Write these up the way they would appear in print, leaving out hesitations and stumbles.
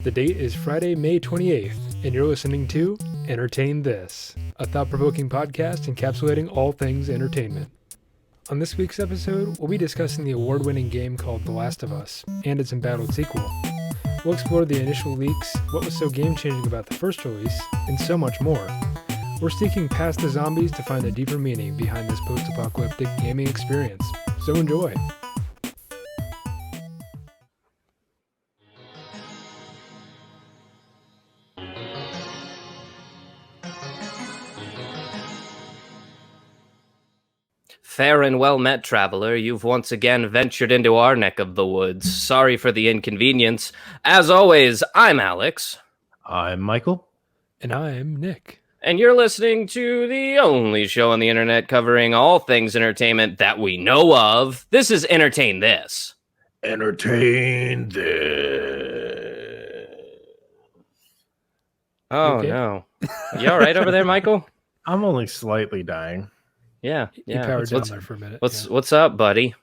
The date is Friday, May 28th, and you're listening to Entertain This, a thought-provoking podcast encapsulating all things entertainment. On this week's episode, we'll be discussing the award-winning game called The Last of Us and its embattled sequel. We'll explore the initial leaks, what was so game-changing about the first release, and so much more. We're sneaking past the zombies to find a deeper meaning behind this post-apocalyptic gaming experience. So enjoy! Fair and well met, traveler. You've once again ventured into our neck of the woods. Sorry for the inconvenience. As always, I'm Alex. I'm Michael. And I'm Nick. And you're listening to the only show on the internet covering all things entertainment that we know of. This is Entertain This. Entertain this. Oh, okay? no. You all right over there, Michael? I'm only slightly dying. Yeah. He powered down there for a minute. What's up, buddy?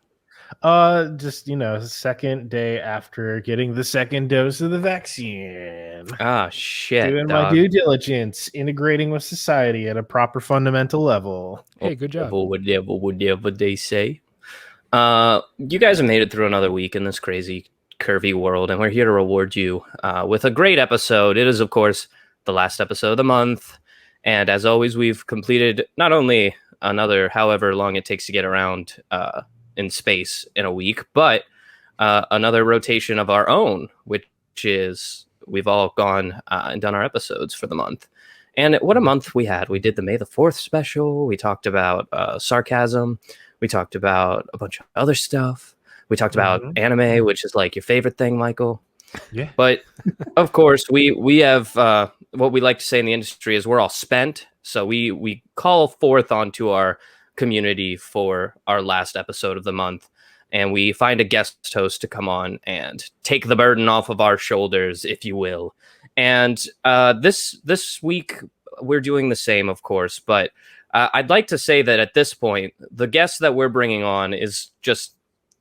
Just, second day after getting the second dose of the vaccine. Ah, shit, Doing dog. my due diligence, integrating with society at a proper fundamental level. Hey, good job. Whatever they say. You guys have made it through another week in this crazy, curvy world, and we're here to reward you with a great episode. It is, of course, the last episode of the month. And as always, we've completed not only another however long it takes to get around in space in a week, but another rotation of our own, which is we've all gone and done our episodes for the month. And what a month we had. We did the May the 4th special. We talked about sarcasm. We talked about a bunch of other stuff. We talked about anime, which is like your favorite thing, Michael. Yeah. But of course, we have what we like to say in the industry is we're all spent. So we call forth onto our community for our last episode of the month, and we find a guest host to come on and take the burden off of our shoulders, if you will. And this week we're doing the same, of course. But I'd like to say that at this point, the guest that we're bringing on is just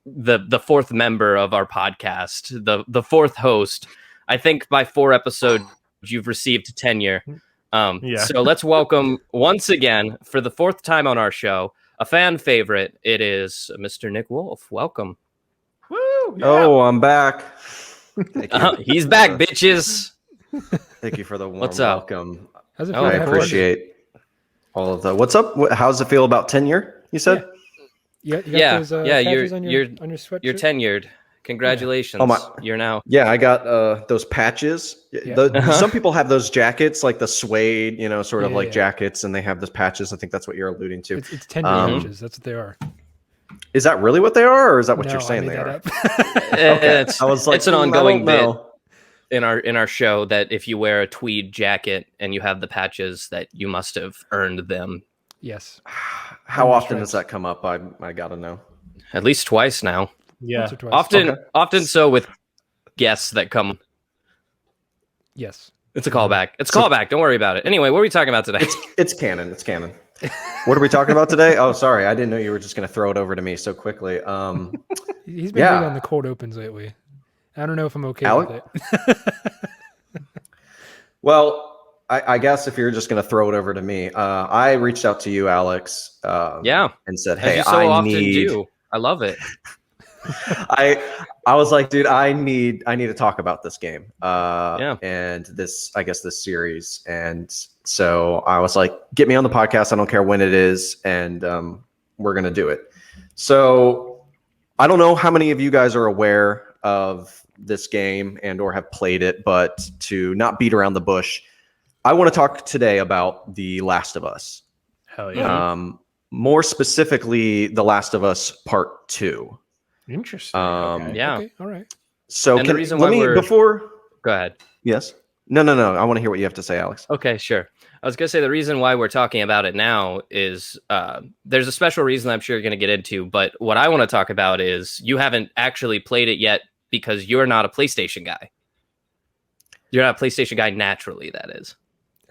the fourth member of our podcast, the fourth host. I think by 4 episodes you've received tenure. So let's welcome once again for the 4th time on our show, a fan favorite. It is Mr. Nick Wolf. Welcome. Woo! Yeah. Oh, I'm back. Thank you. He's back, bitches. Thank you for the warm What's up? welcome. How's it feel I to have appreciate all of the. What's up? How does it feel about tenure? You said. You got those patches on your sweatshirt? You're tenured. Congratulations. You're now. Yeah, I got those patches. Yeah. Some people have those jackets, like the suede, jackets, and they have those patches. I think that's what you're alluding to. It's tenure patches. That's what they are. Is that really what they are, or is that what No, you're saying I made they that are? up. Okay. I was like, it's an ongoing I bit don't know. in our show that if you wear a tweed jacket and you have the patches, that you must have earned them. Yes. How often does that come up? I gotta know. At least twice now. Yeah. Once or twice. Often so with guests that come. Yes. It's a callback. It's a callback. Don't worry about it. Anyway, what are we talking about today? It's canon. It's canon. What are we talking about today? Oh, sorry. I didn't know you were just going to throw it over to me so quickly. He's been big on the cold opens lately. I don't know if I'm okay with it. Well, I guess if you're just going to throw it over to me, I reached out to you, Alex. And said, "Hey, I love it." I was like, dude, I need to talk about this game. And this series. And so I was like, get me on the podcast. I don't care when it is. And we're going to do it. So I don't know how many of you guys are aware of this game and or have played it, but to not beat around the bush, I want to talk today about The Last of Us. Hell yeah. More specifically, The Last of Us Part 2. Interesting. Yeah. Okay. All right. So And the reason why before. Go ahead. Yes. No. I want to hear what you have to say, Alex. Okay, sure. I was going to say the reason why we're talking about it now is there's a special reason I'm sure you're going to get into. But what I want to talk about is you haven't actually played it yet because you're not a PlayStation guy. You're not a PlayStation guy naturally, that is.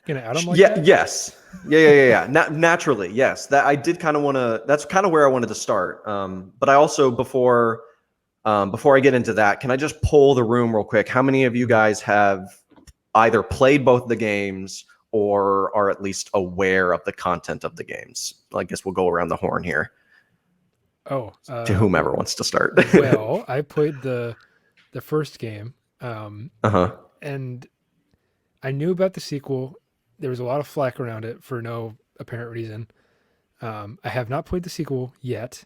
Gonna add him like Yeah. that? Yes. Yeah. Naturally, yes. That I did kind of want to. That's kind of where I wanted to start. But I also before Before I get into that, can I just poll the room real quick? How many of you guys have either played both the games or are at least aware of the content of the games? I guess we'll go around the horn here. Oh, To whomever wants to start. Well, I played the first game, and I knew about the sequel. There was a lot of flack around it for no apparent reason. I have not played the sequel yet,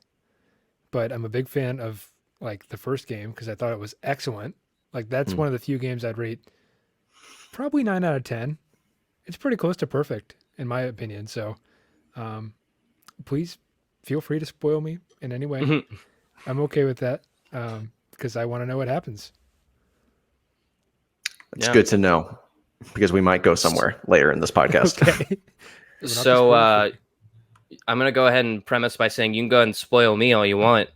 but I'm a big fan of like the first game because I thought it was excellent. Like that's one of the few games I'd rate probably 9 out of 10. It's pretty close to perfect in my opinion. So, please feel free to spoil me in any way. I'm okay with that because I want to know what happens. It's good to know because we might go somewhere later in this podcast. Okay. So I'm going to go ahead and premise by saying you can go ahead and spoil me all you want.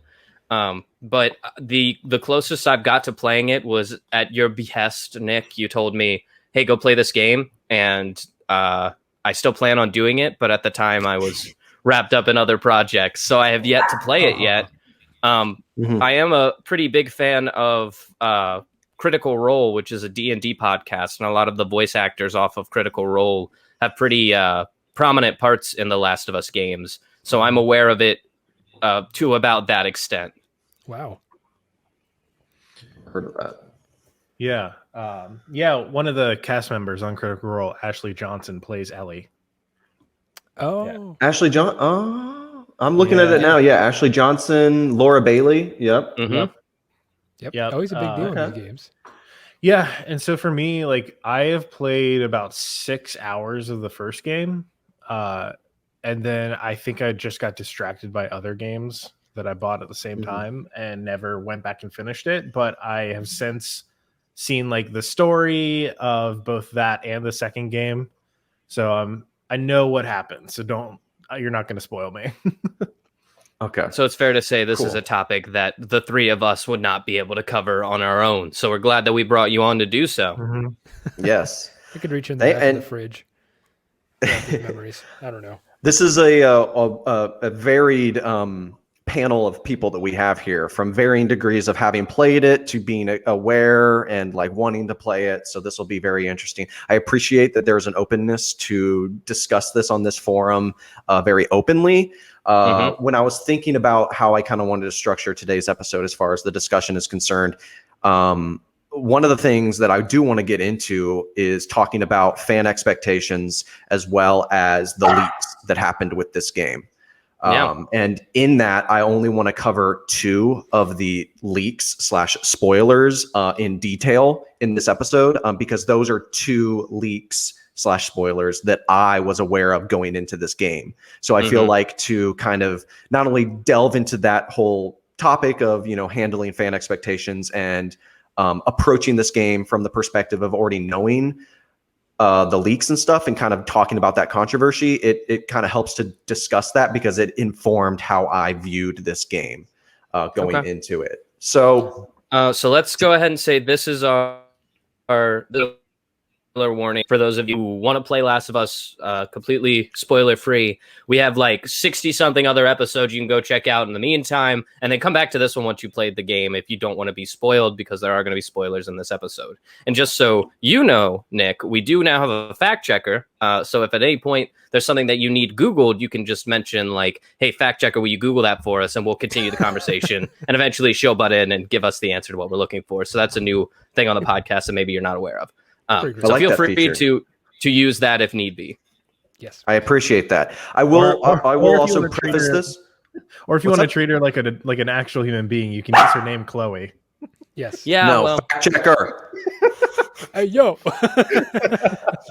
But the closest I've got to playing it was at your behest, Nick. You told me, hey, go play this game. And I still plan on doing it. But at the time I was wrapped up in other projects. So I have yet to play it yet. I am a pretty big fan of Critical Role, which is a D&D podcast. And a lot of the voice actors off of Critical Role have pretty prominent parts in the Last of Us games. So I'm aware of it to about that extent. Wow. Heard of that. Yeah. One of the cast members on Critical Role, Ashley Johnson, plays Ellie. Oh. Yeah. Ashley John. Oh, I'm looking at it now. Yeah, Ashley Johnson, Laura Bailey. Yep. Yep. Always a big deal in these games. Yeah, and so for me, like I have played about 6 hours of the first game, and then I think I just got distracted by other games that I bought at the same time and never went back and finished it. But I have since seen like the story of both that and the second game, so I know what happens. So you're not going to spoil me. Okay. So it's fair to say this is a topic that the three of us would not be able to cover on our own. So we're glad that we brought you on to do so. Yes. I could reach in the back of the fridge. Memories. I don't know. This is a varied panel of people that we have here, from varying degrees of having played it to being aware and like wanting to play it. So this will be very interesting. I appreciate that there's an openness to discuss this on this forum very openly. When I was thinking about how I kind of wanted to structure today's episode as far as the discussion is concerned, one of the things that I do want to get into is talking about fan expectations as well as the leaks that happened with this game. And in that, I only want to cover 2 of the leaks / spoilers in detail in this episode, because those are 2 leaks / spoilers that I was aware of going into this game. So I feel like to kind of not only delve into that whole topic of, handling fan expectations and approaching this game from the perspective of already knowing the leaks and stuff and kind of talking about that controversy, it kind of helps to discuss that because it informed how I viewed this game going into it. So let's go ahead and say this is our warning for those of you who want to play Last of Us completely spoiler free. We have like 60 something other episodes you can go check out in the meantime, and then come back to this one once you played the game if you don't want to be spoiled, because there are going to be spoilers in this episode. And just so you know, Nick, we do now have a fact checker. So if at any point there's something that you need Googled, you can just mention like, hey, fact checker, will you Google that for us? And we'll continue the conversation and eventually she'll butt in and give us the answer to what we're looking for. So that's a new thing on the podcast that maybe you're not aware of. So feel free to use that if need be. Yes, I appreciate that. I will also preface this. Or if you want to treat her like an actual human being, you can use her name Chloe. Yes. Yeah. No, fact checker. Hey, yo.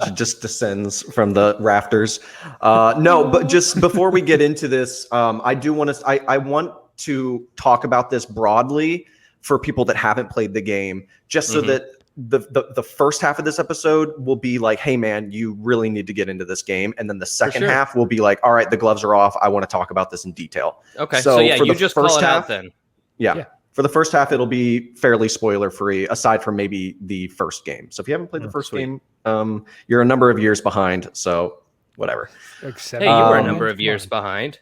She just descends from the rafters. No, but just before we get into this, I want to talk about this broadly for people that haven't played the game, just so that the first half of this episode will be like, hey man, you really need to get into this game, and then the second half will be like, all right, the gloves are off, I want to talk about this in detail. Okay, so yeah, you just call it out then. Yeah, for the first half it'll be fairly spoiler free, aside from maybe the first game. So if you haven't played the first game, you're a number of years behind, so whatever. Like hey, you were a number of years behind.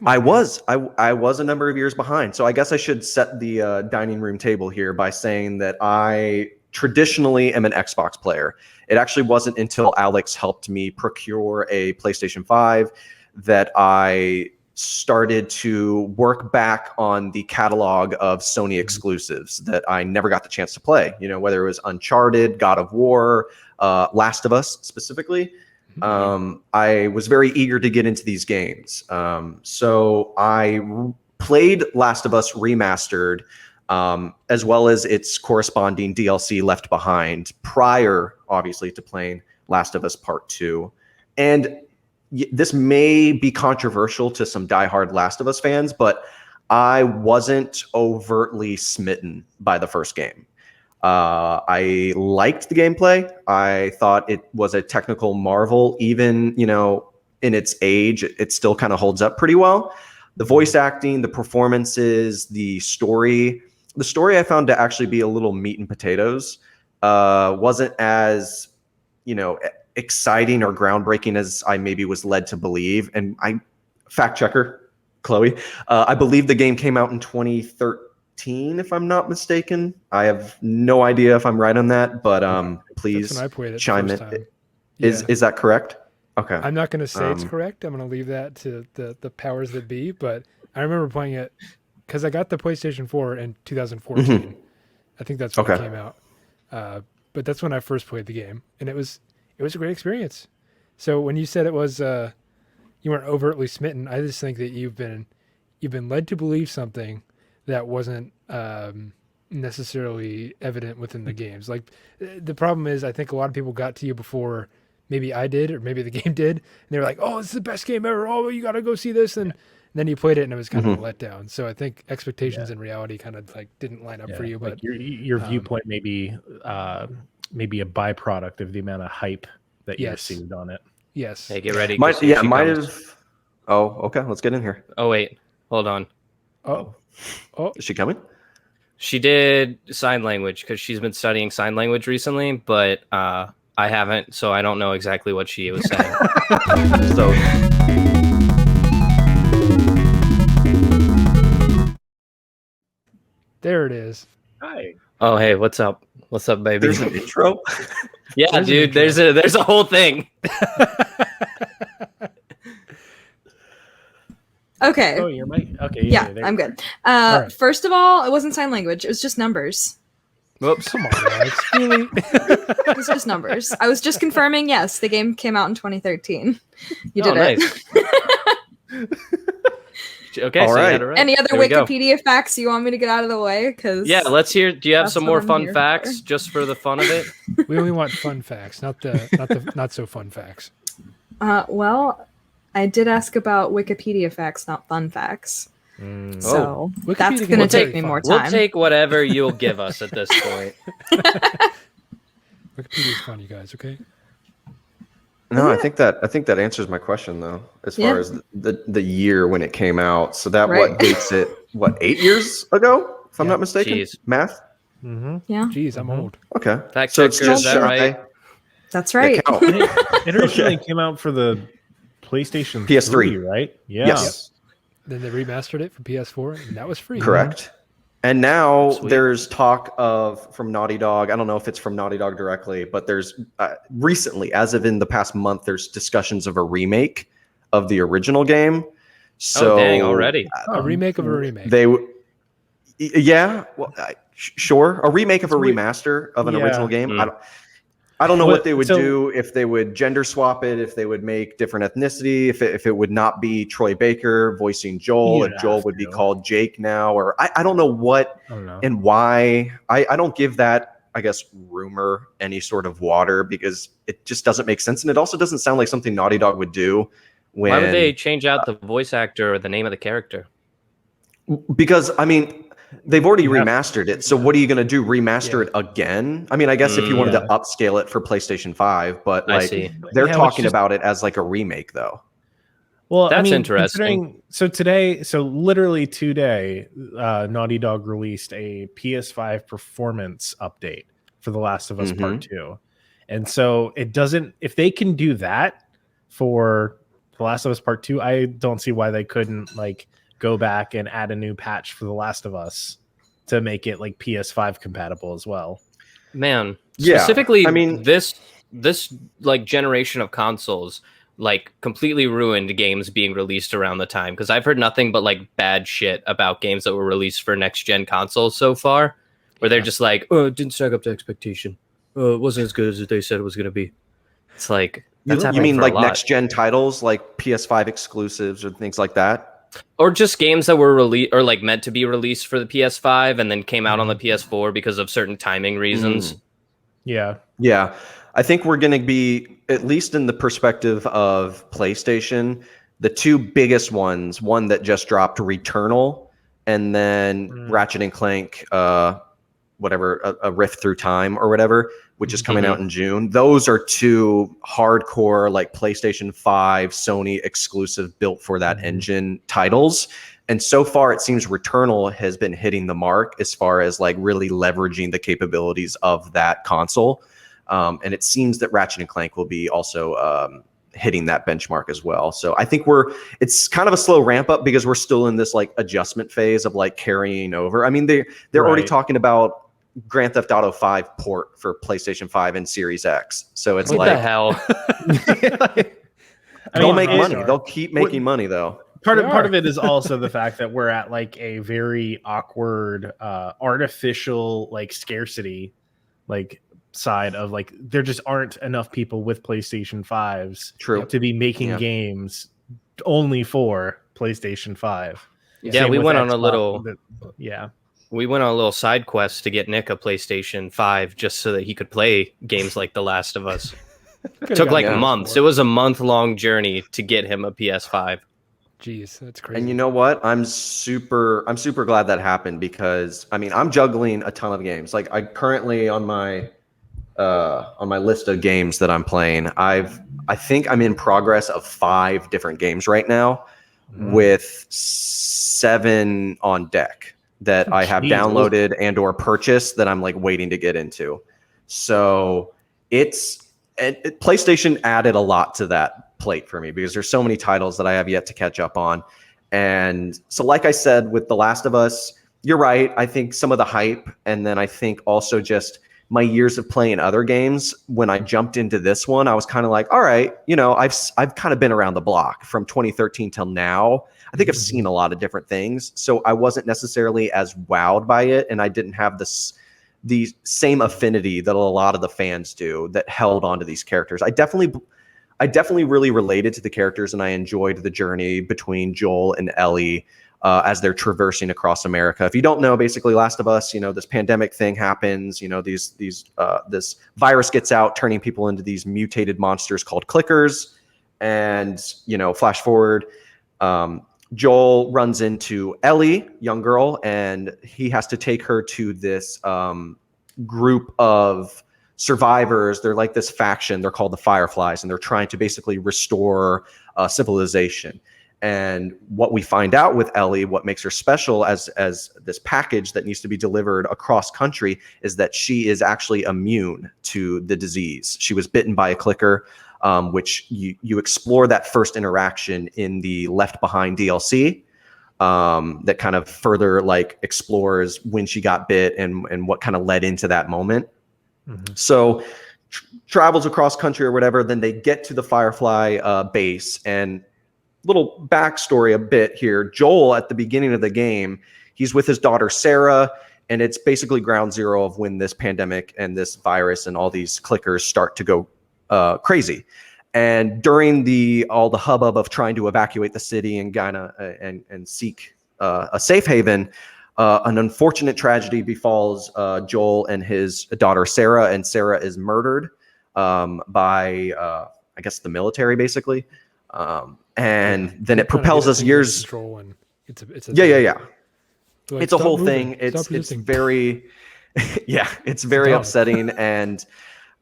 I was a number of years behind. So I guess I should set the dining room table here by saying that I traditionally am an Xbox player. It actually wasn't until Alex helped me procure a PlayStation 5 that I started to work back on the catalog of Sony exclusives that I never got the chance to play. You know, whether it was Uncharted, God of War, Last of Us specifically. I was very eager to get into these games. So I played Last of Us Remastered, as well as its corresponding DLC Left Behind, prior, obviously, to playing Last of Us Part 2. And this may be controversial to some diehard Last of Us fans, but I wasn't overtly smitten by the first game. I liked the gameplay. I thought it was a technical marvel. Even, you know, in its age, it still kind of holds up pretty well. The voice acting, the performances, the story I found to actually be a little meat and potatoes. Wasn't as, you know, exciting or groundbreaking as I maybe was led to believe. And I fact checker, Chloe, I believe the game came out in 2013, if I'm not mistaken. I have no idea if I'm right on that, but please chime in. Is that correct? Okay. I'm not going to say it's correct. I'm going to leave that to the powers that be, but I remember playing it because I got the PlayStation 4 in 2014. Mm-hmm. I think that's when it came out. But that's when I first played the game, and it was a great experience. So when you said it was you weren't overtly smitten, I just think that you've been led to believe something that wasn't necessarily evident within the games. Like the problem is, I think a lot of people got to you before maybe I did, or maybe the game did, and they were like, "Oh, this is the best game ever! Oh, you got to go see this!" And then you played it, and it was kind of a letdown. So I think expectations and reality kind of like didn't line up for you. But like your viewpoint may be a byproduct of the amount of hype that you received on it. Yes. Hey, get ready. Might have. Oh, okay. Let's get in here. Oh wait, hold on. Oh, is she coming? She did sign language because she's been studying sign language recently, but I haven't, so I don't know exactly what she was saying. So. There it is. Hi. Oh, hey, what's up? What's up, baby? There's an intro. Yeah, dude. There's a whole thing. Okay. Oh, you're Mike. Okay. Yeah, I'm good. Right. First of all, it wasn't sign language. It was just numbers. Whoops. Come on, Alex. Really? It was just numbers. I was just confirming, yes, the game came out in 2013. You did it. Nice. Okay, all so right. you got it right. Any other Wikipedia facts you want me to get out of the way? Yeah, let's hear. Do you have some more fun facts just for the fun of it? We only want fun facts, not the not so fun facts. Well, I did ask about Wikipedia facts, not fun facts. So that's going to take me more time. We'll take whatever you'll give us at this point. Wikipedia's fun, you guys. Okay. No, I think that answers my question though, as far as the year when it came out. So that what dates it? 8 years ago, if I'm not mistaken. Jeez. Math. Mm-hmm. Yeah. Jeez, I'm old. Okay. Fact checker, is that right? That's right. It originally came out for the PlayStation PS3, 3, right? Yeah. Yes. Then they remastered it for PS4, and that was free. Correct. And now there's talk from Naughty Dog. I don't know if it's from Naughty Dog directly, but there's recently, as of in the past month, there's discussions of a remake of the original game. So dang, already a remake of a remake. Sure, a remake of a remaster of an original game. I don't know what they would do, if they would gender swap it, if they would make different ethnicity, if it would not be Troy Baker voicing Joel, if Joel would be called Jake now, or I don't know what and why. I don't give that, I guess, rumor any sort of water, because it just doesn't make sense. And it also doesn't sound like something Naughty Dog would do. Why would they change out the voice actor or the name of the character? Because, I mean, they've already remastered it. So what are you going to do? Remaster it again? I mean, I guess if you wanted to upscale it for PlayStation 5, but like they're talking about it as like a remake though. Well, that's interesting. So literally today, Naughty Dog released a PS5 performance update for The Last of Us Part 2. And so it doesn't, if they can do that for The Last of Us Part 2, I don't see why they couldn't like go back and add a new patch for The Last of Us to make it like PS5 compatible as well. Man, specifically, I mean, this like generation of consoles like completely ruined games being released around the time, because I've heard nothing but like bad shit about games that were released for next gen consoles so far, where they're just like, oh, it didn't stack up to expectation. Oh, it wasn't as good as they said it was going to be. It's like, you mean like next gen titles, like PS5 exclusives or things like that? Or just games that were released or like meant to be released for the PS5 and then came out on the PS4 because of certain timing reasons. Yeah. I think we're going to be, at least in the perspective of PlayStation, the two biggest ones, one that just dropped, Returnal, and then Ratchet and Clank, whatever, a Rift Through Time or whatever, which is coming out in June. Those are two hardcore, like PlayStation 5, Sony exclusive, built for that engine titles. And so far, it seems Returnal has been hitting the mark as far as like really leveraging the capabilities of that console. And it seems that Ratchet and Clank will be also hitting that benchmark as well. So I think it's kind of a slow ramp up because we're still in this like adjustment phase of like carrying over. I mean, they're already talking about Grand Theft Auto 5 port for PlayStation 5 and Series X. So it's what like, the hell? They'll make money. They'll keep making money though. Part of it is also the fact that we're at like a very awkward, artificial like scarcity, like side of like there just aren't enough people with PlayStation 5s to be making games only for PlayStation 5. Yeah, we went on a little we went on a little side quest to get Nick a PlayStation 5 just so that he could play games like The Last of Us. It took like months. It was a month-long journey to get him a PS5. Jeez, that's crazy. And you know what? I'm super glad that happened because I mean, I'm juggling a ton of games. Like I currently on my list of games that I'm playing, I think I'm in progress of 5 different games right now with 7 on deck that I have downloaded and or purchased that I'm like waiting to get into. So PlayStation added a lot to that plate for me because there's so many titles that I have yet to catch up on. And so like I said, with The Last of Us, you're right. I think some of the hype, and then I think also just my years of playing other games, when I jumped into this one, I was kind of like, all right, you know, I've kind of been around the block from 2013 till now. I think I've seen a lot of different things. So I wasn't necessarily as wowed by it. And I didn't have the same affinity that a lot of the fans do that held onto these characters. I definitely really related to the characters, and I enjoyed the journey between Joel and Ellie as they're traversing across America. If you don't know, basically Last of Us, you know, this pandemic thing happens, you know, this virus gets out, turning people into these mutated monsters called clickers. And, you know, flash forward, Joel runs into Ellie, young girl, and he has to take her to this group of survivors. They're like this faction. They're called the Fireflies, and they're trying to basically restore civilization. And what we find out with Ellie, what makes her special as this package that needs to be delivered across country, is that she is actually immune to the disease. She was bitten by a clicker, which you explore that first interaction in the Left Behind DLC, that kind of further like explores when she got bit and what kind of led into that moment. So travels across country or whatever, then they get to the Firefly base. And little backstory a bit here, Joel at the beginning of the game, he's with his daughter Sarah, and it's basically ground zero of when this pandemic and this virus and all these clickers start to go crazy. And during all the hubbub of trying to evacuate the city and and seek a safe haven, an unfortunate tragedy befalls Joel and his daughter Sarah, and Sarah is murdered by I guess the military, basically. And then it propels us years. It's It's a whole thing. It's very, it's very upsetting, and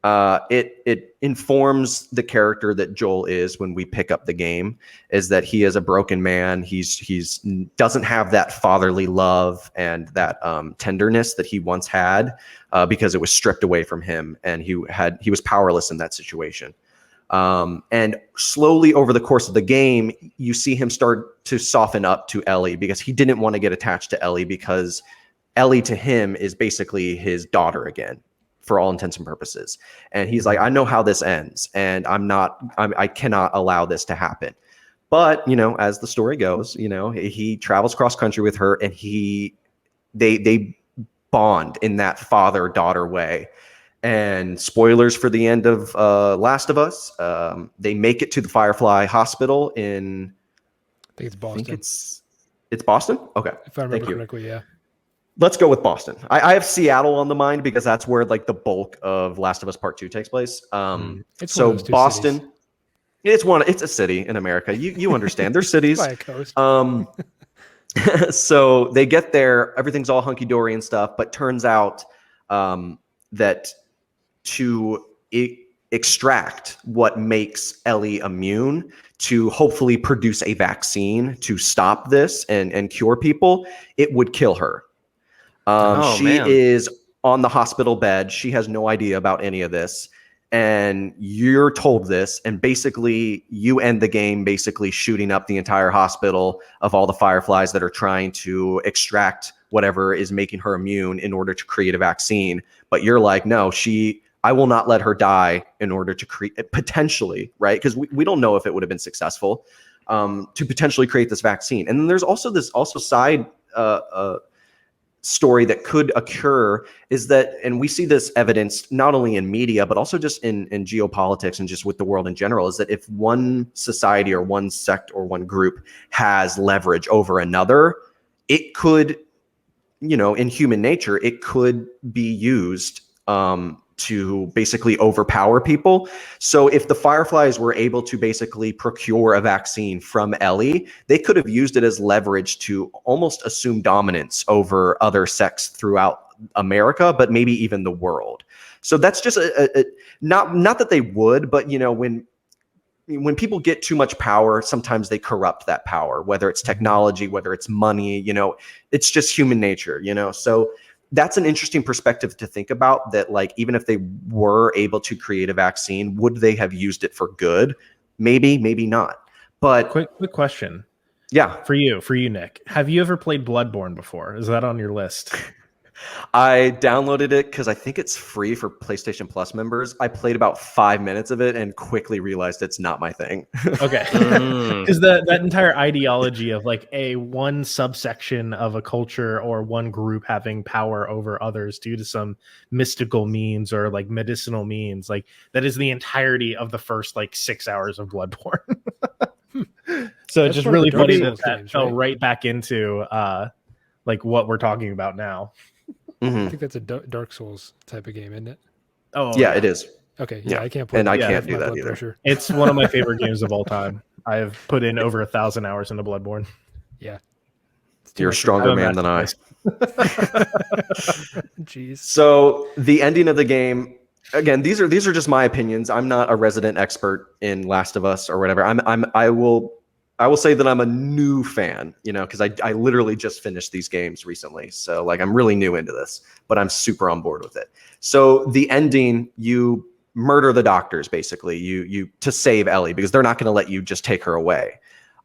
it informs the character that Joel is when we pick up the game, is that he is a broken man. He's doesn't have that fatherly love and that tenderness that he once had, because it was stripped away from him, and he was powerless in that situation. And slowly over the course of the game, you see him start to soften up to Ellie because he didn't want to get attached to Ellie because Ellie to him is basically his daughter again, for all intents and purposes. And he's like, I know how this ends, and I cannot allow this to happen. But, as the story goes, he travels cross country with her, and they bond in that father-daughter way. And spoilers for the end of Last of Us, they make it to the Firefly Hospital in... I think it's Boston. It's Boston? Okay. If I remember correctly, yeah. Let's go with Boston. I have Seattle on the mind because that's where like the bulk of Last of Us Part 2 takes place. So Boston, cities. It's a city in America. You understand. There's cities. By a coast. So they get there, everything's all hunky dory and stuff, but turns out that to extract what makes Ellie immune, to hopefully produce a vaccine to stop this and cure people, it would kill her. She is on the hospital bed. She has no idea about any of this. And you're told this, and basically you end the game basically shooting up the entire hospital of all the Fireflies that are trying to extract whatever is making her immune in order to create a vaccine. But you're like, no, I will not let her die in order to create, potentially, right? Because we don't know if it would have been successful, to potentially create this vaccine. And then there's also this side story that could occur is that, and we see this evidenced not only in media, but also just in geopolitics and just with the world in general, is that if one society or one sect or one group has leverage over another, it could, in human nature, it could be used to basically overpower people. So if the Fireflies were able to basically procure a vaccine from Ellie, they could have used it as leverage to almost assume dominance over other sects throughout America, but maybe even the world. So that's just not that they would, but when people get too much power, sometimes they corrupt that power, whether it's technology, whether it's money, it's just human nature, so that's an interesting perspective to think about, that like, even if they were able to create a vaccine, would they have used it for good? Maybe not. But quick question. Yeah. For you, Nick, have you ever played Bloodborne before? Is that on your list? I downloaded it because I think it's free for PlayStation Plus members. I played about 5 minutes of it and quickly realized it's not my thing. Okay. Because that entire ideology of like one subsection of a culture or one group having power over others due to some mystical means or like medicinal means, like that is the entirety of the first like 6 hours of Bloodborne. So it's just really funny that fell right back into like what we're talking about now. I think that's a Dark Souls type of game, isn't it? Oh, yeah, it is. Okay, yeah, I can't play. And I can't do that either. Pressure. It's one of my favorite games of all time. I have put in over 1,000 hours into Bloodborne. Yeah, you're a stronger man than I. Jeez. So the ending of the game. Again, these are just my opinions. I'm not a resident expert in Last of Us or whatever. I will say that I'm a new fan, because I literally just finished these games recently. So like I'm really new into this, but I'm super on board with it. So the ending, you murder the doctors, basically, you to save Ellie, because they're not going to let you just take her away.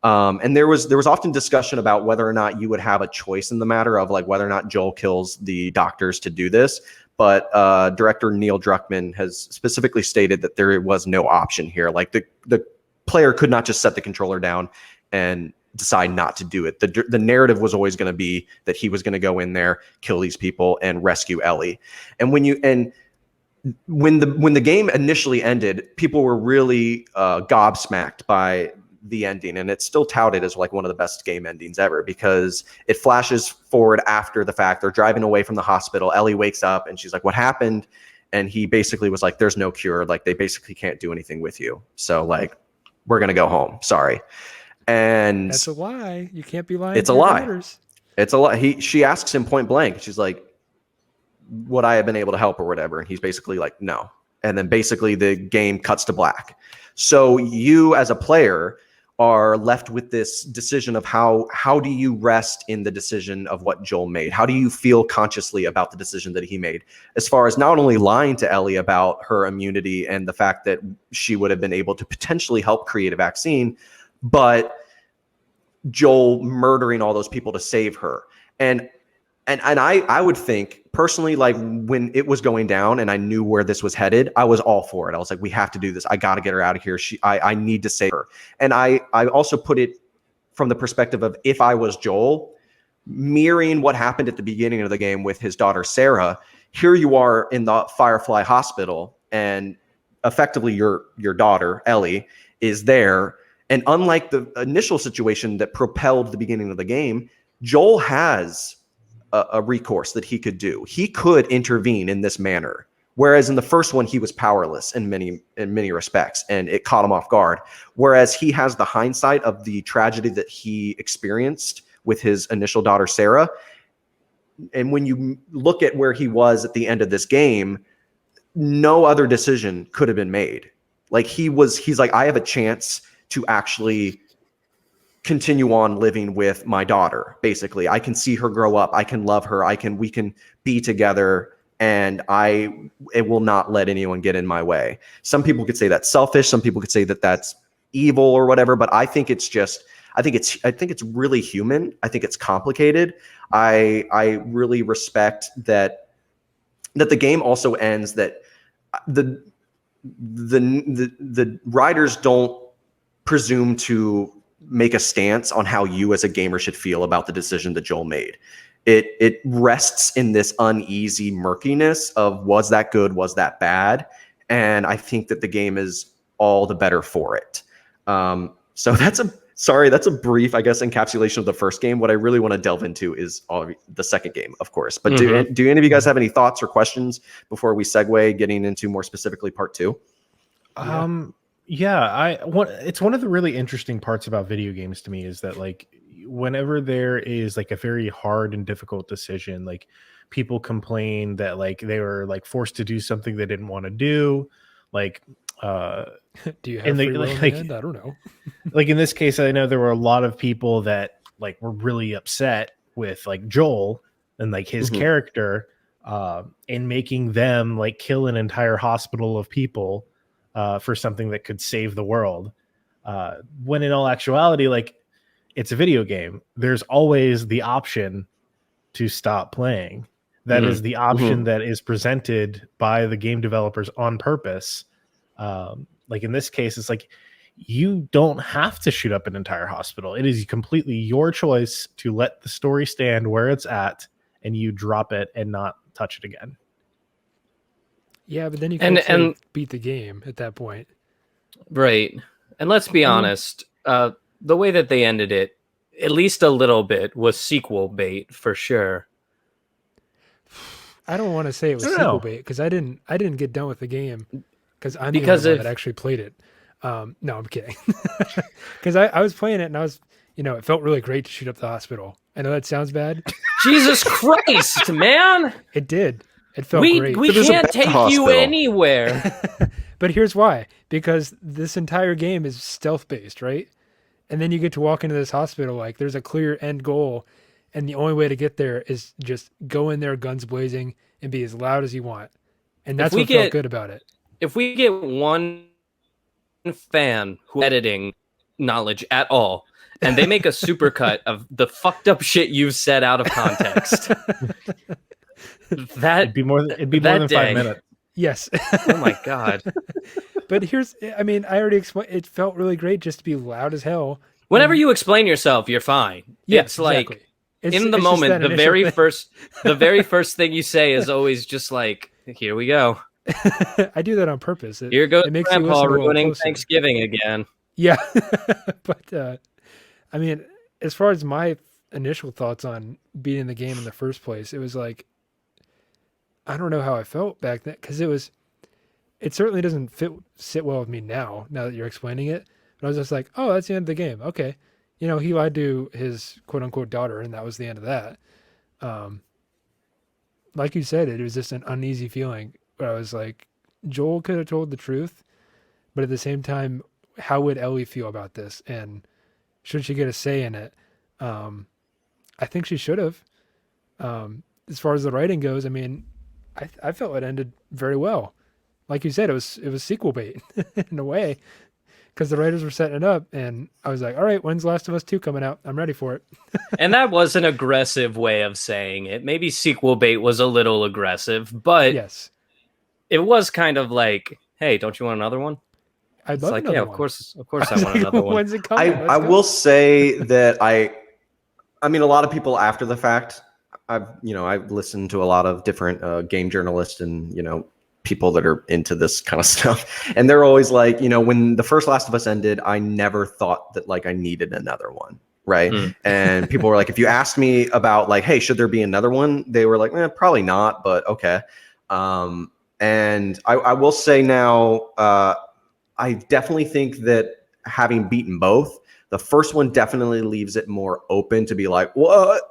And there was often discussion about whether or not you would have a choice in the matter of like whether or not Joel kills the doctors to do this. But director Neil Druckmann has specifically stated that there was no option here. Like the player could not just set the controller down and decide not to do it. The narrative was always going to be that he was going to go in there, kill these people, and rescue Ellie. And when the game initially ended, people were really gobsmacked by the ending, and it's still touted as like one of the best game endings ever, because it flashes forward after the fact. They're driving away from the hospital. Ellie wakes up and she's like, "What happened?" And he basically was like, "There's no cure. Like they basically can't do anything with you. So like, we're gonna go home. Sorry." And that's a lie. You can't be lying. It's a lie. It's a lie. She asks him point blank. She's like, "Would I have been able to help or whatever?" And he's basically like, "No." And then basically the game cuts to black. So you as a player are left with this decision of how do you rest in the decision of what Joel made? How do you feel consciously about the decision that he made, as far as not only lying to Ellie about her immunity and the fact that she would have been able to potentially help create a vaccine, but Joel murdering all those people to save her. And I would think personally, like when it was going down and I knew where this was headed, I was all for it. I was like, we have to do this. I got to get her out of here. I need to save her. And I also put it from the perspective of, if I was Joel, mirroring what happened at the beginning of the game with his daughter, Sarah. Here you are in the Firefly Hospital, and effectively your daughter, Ellie, is there. And unlike the initial situation that propelled the beginning of the game, Joel has a recourse that he could do. He could intervene in this manner, whereas in the first one he was powerless in many respects, and it caught him off guard. Whereas he has the hindsight of the tragedy that he experienced with his initial daughter Sarah. And when you look at where he was at the end of this game, no other decision could have been made. Like he's like, I have a chance to actually continue on living with my daughter. Basically, I can see her grow up. I can love her. We can be together, and it will not let anyone get in my way. Some people could say that's selfish. Some people could say that that's evil or whatever, but I think it's really human. I think it's complicated. I really respect that the game also ends that the writers don't presume to make a stance on how you as a gamer should feel about the decision that Joel made. It rests in this uneasy murkiness of, was that good? Was that bad? And I think that the game is all the better for it. So that's a brief, I guess, encapsulation of the first game. What I really want to delve into is the second game, of course. But do any of you guys have any thoughts or questions before we segue getting into more specifically part 2? It's one of the really interesting parts about video games to me is that, like, whenever there is like a very hard and difficult decision, like people complain that like they were like forced to do something they didn't want to do. Like, do you have free will in the end? I don't know. Like in this case, I know there were a lot of people that like were really upset with like Joel and like his character, in making them like kill an entire hospital of people for something that could save the world. When in all actuality, like, it's a video game. There's always the option to stop playing. That is the option that is presented by the game developers on purpose. Like in this case, it's like, you don't have to shoot up an entire hospital. It is completely your choice to let the story stand where it's at, and you drop it and not touch it again. Yeah, but then you can beat the game at that point. Right. And let's be honest, the way that they ended it, at least a little bit, was sequel bait for sure. I don't want to say it was sequel bait, because I didn't get done with the game because I'm the only one that actually played it. No, I'm kidding. Because I was playing it and I was, it felt really great to shoot up the hospital. I know that sounds bad. Jesus Christ, man! It did. It felt great. We can't take you anywhere. But here's why. Because this entire game is stealth-based, right? And then you get to walk into this hospital, like, there's a clear end goal, and the only way to get there is just go in there guns blazing and be as loud as you want. And that's what felt good about it. If we get one fan who editing knowledge at all, and they make a supercut of the fucked up shit you've said out of context, it'd be more than 5 minutes. Yes. Oh my God. But I already explained, it felt really great just to be loud as hell. Whenever you explain yourself, you're fine. Yeah, it's exactly. Like in the moment, the very first thing you say is always just like, here we go. I do that on purpose. Here goes Grandpa ruining Thanksgiving again. Yeah. But as far as my initial thoughts on beating the game in the first place, it was like, I don't know how I felt back then, because it certainly doesn't sit well with me now that you're explaining it. But I was just like, oh, that's the end of the game. Okay. He lied to his quote unquote daughter, and that was the end of that. Like you said, it was just an uneasy feeling where I was like, Joel could have told the truth, but at the same time, how would Ellie feel about this? And should she get a say in it? I think she should have. As far as the writing goes, I mean, I felt it ended very well. Like you said, it was sequel bait in a way, because the writers were setting it up, and I was like, all right, when's Last of Us 2 coming out? I'm ready for it. And that was an aggressive way of saying it. Maybe sequel bait was a little aggressive, but yes, it was kind of like, hey, don't you want another one? I'd love another one. Of course I want another one. When's it coming? I will say that I mean, a lot of people after the fact, I've listened to a lot of different game journalists and, people that are into this kind of stuff. And they're always like, when the first Last of Us ended, I never thought that like I needed another one. Right. And people were like, if you asked me about like, hey, should there be another one? They were like, probably not, but okay. And I will say now, I definitely think that having beaten both, the first one definitely leaves it more open to be like, what?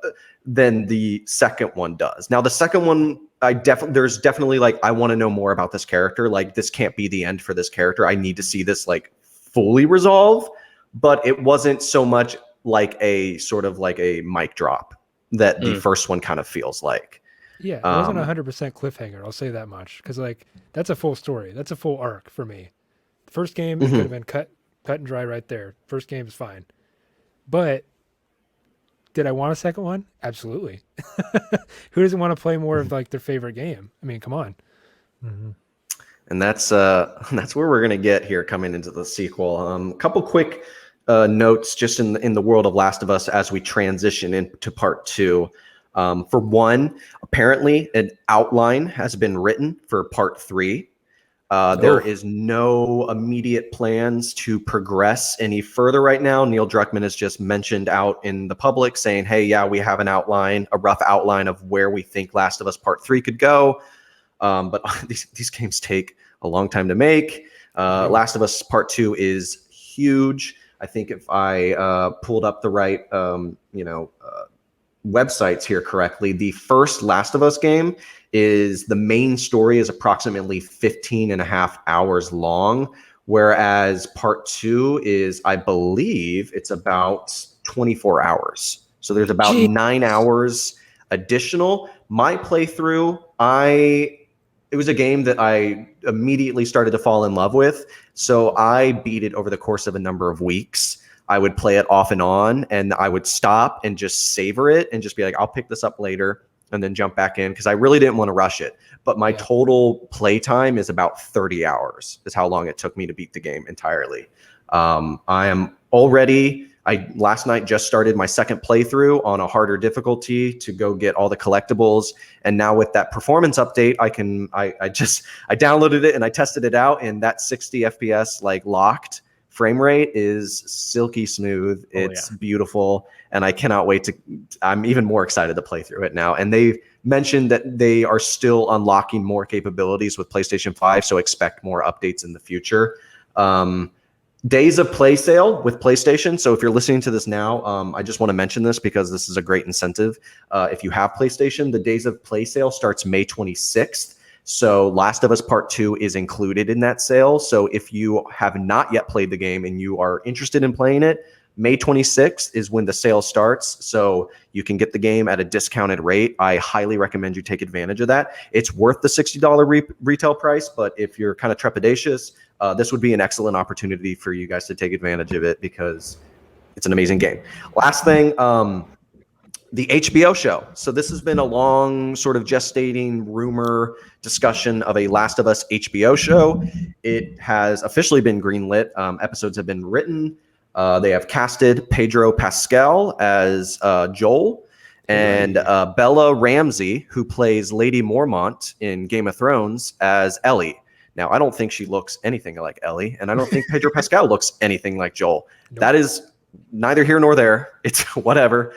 Than the second one does. Now, the second one, there's definitely like, I want to know more about this character. Like, this can't be the end for this character. I need to see this like fully resolve. But it wasn't so much like a sort of like a mic drop that the first one kind of feels like. Yeah, it wasn't 100% cliffhanger. I'll say that much, because like that's a full story. That's a full arc for me. The first game, it could have been cut and dry right there. First game is fine. But did I want a second one? Absolutely. Who doesn't want to play more of like their favorite game? I mean, come on. And that's where we're gonna get here coming into the sequel. A couple quick notes just in the world of Last of Us as we transition into part 2. For one, apparently an outline has been written for part 3. There is no immediate plans to progress any further right now. Neil Druckmann has just mentioned out in the public saying, hey, yeah, we have an outline, a rough outline of where we think Last of Us Part 3 could go. But these games take a long time to make. Last of Us Part 2 is huge. I think if I pulled up the right, websites here correctly, the first Last of Us game is the main story is approximately 15 and a half hours long, whereas part 2 is, I believe, it's about 24 hours. So there's about 9 hours additional. My playthrough, it was a game that I immediately started to fall in love with. So I beat it over the course of a number of weeks. I would play it off and on, and I would stop and just savor it and just be like, I'll pick this up later, and then jump back in, because I really didn't want to rush it. But my total play time is about 30 hours is how long it took me to beat the game entirely. I last night just started my second playthrough on a harder difficulty to go get all the collectibles. And now with that performance update, I downloaded it and I tested it out, and that 60 FPS like locked frame rate is silky smooth. It's beautiful. And I cannot wait I'm even more excited to play through it now. And they mentioned that they are still unlocking more capabilities with PlayStation 5. So expect more updates in the future. Days of play sale with PlayStation. So if you're listening to this now, I just want to mention this because this is a great incentive. If you have PlayStation, the Days of play sale starts May 26th. So Last of Us Part 2 is included in that sale. So if you have not yet played the game and you are interested in playing it, May 26th is when the sale starts. So you can get the game at a discounted rate. I highly recommend you take advantage of that. It's worth the $60 retail price, but if you're kind of trepidatious, this would be an excellent opportunity for you guys to take advantage of it because it's an amazing game. Last thing, the HBO show. So this has been a long sort of gestating rumor discussion of a Last of Us HBO show. It has officially been greenlit. Episodes have been written. They have casted Pedro Pascal as Joel and Bella Ramsey, who plays Lady Mormont in Game of Thrones, as Ellie. Now, I don't think she looks anything like Ellie, and I don't think Pedro Pascal looks anything like Joel. Nope. That is neither here nor there. It's whatever.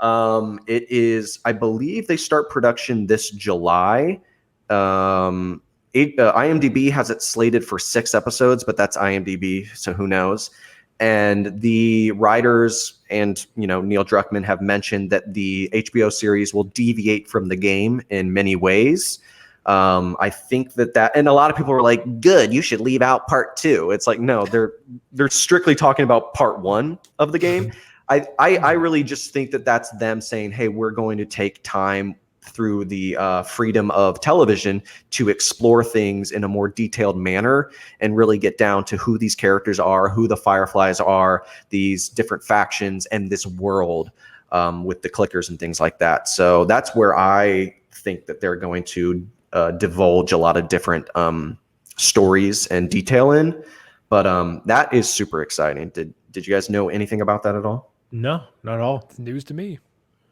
It is, I believe they start production this July. IMDb has it slated for 6 episodes, but that's IMDb, so who knows? And the writers and, Neil Druckmann have mentioned that the HBO series will deviate from the game in many ways. I think that and a lot of people were like, good, you should leave out part 2. It's like, no, they're strictly talking about part 1 of the game. I really just think that that's them saying, hey, we're going to take time through the freedom of television to explore things in a more detailed manner and really get down to who these characters are, who the Fireflies are, these different factions, and this world with the clickers and things like that. So that's where I think that they're going to divulge a lot of different stories and detail in. But that is super exciting. Did you guys know anything about that at all? No, not at all. It's news to me.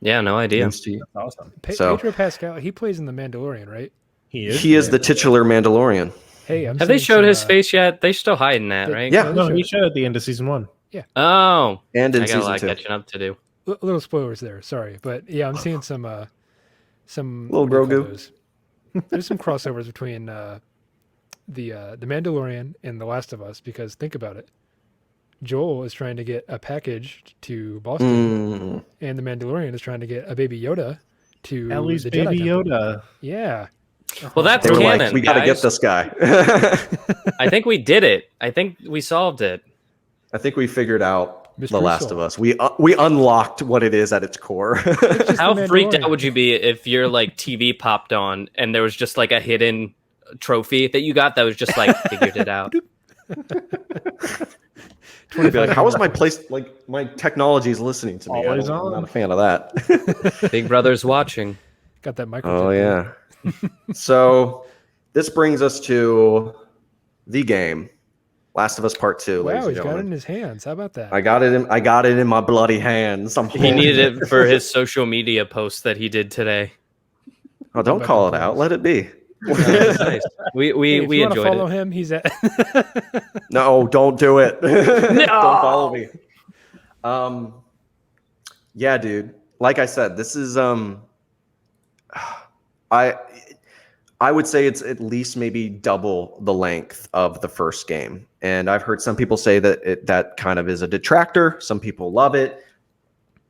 Yeah, no idea. That's awesome. Pedro Pascal, he plays in The Mandalorian, right? He is the titular Mandalorian. Hey, have they showed his face yet? They're still hiding that, right? Yeah. No, he showed at the end of season 1. Yeah. Oh. And in I got season a lot 2. catching up to do. Little spoilers there, sorry. But yeah, I'm seeing some little Grogu. There's some crossovers between the Mandalorian and The Last of Us, because think about it. Joel is trying to get a package to Boston, and the Mandalorian is trying to get a baby Yoda to Ellie's the baby Jedi Temple. Yoda. Yeah. Well, that's They were canon. like, we got to get this guy. I think we did it. I think we solved it. I think we figured out Miss The Last Crusoe. of Us. We unlocked what it is at its core. How freaked Mandalorian. out would you be if your like TV popped on and there was just like a hidden trophy that you got that was just like figured it out? I'd be like, how is my place? Like, my technology is listening to me. Always I'm on. not a fan of that. Big Brother's watching. Got that microchip. Oh yeah. So this brings us to the game, Last of Us Part 2. ladies Wow, and he's got it in gentlemen. his hands. How about that? I got it in my bloody hands. He needed it for his social media post that he did today. Oh, don't call it out. Let it be. Nice. We Hey, if you want to enjoyed follow it. him, he's at. No, don't do it. Don't follow me. Yeah, dude. Like I said, this is I would say it's at least maybe double the length of the first game. And I've heard some people say that that kind of is a detractor. Some people love it.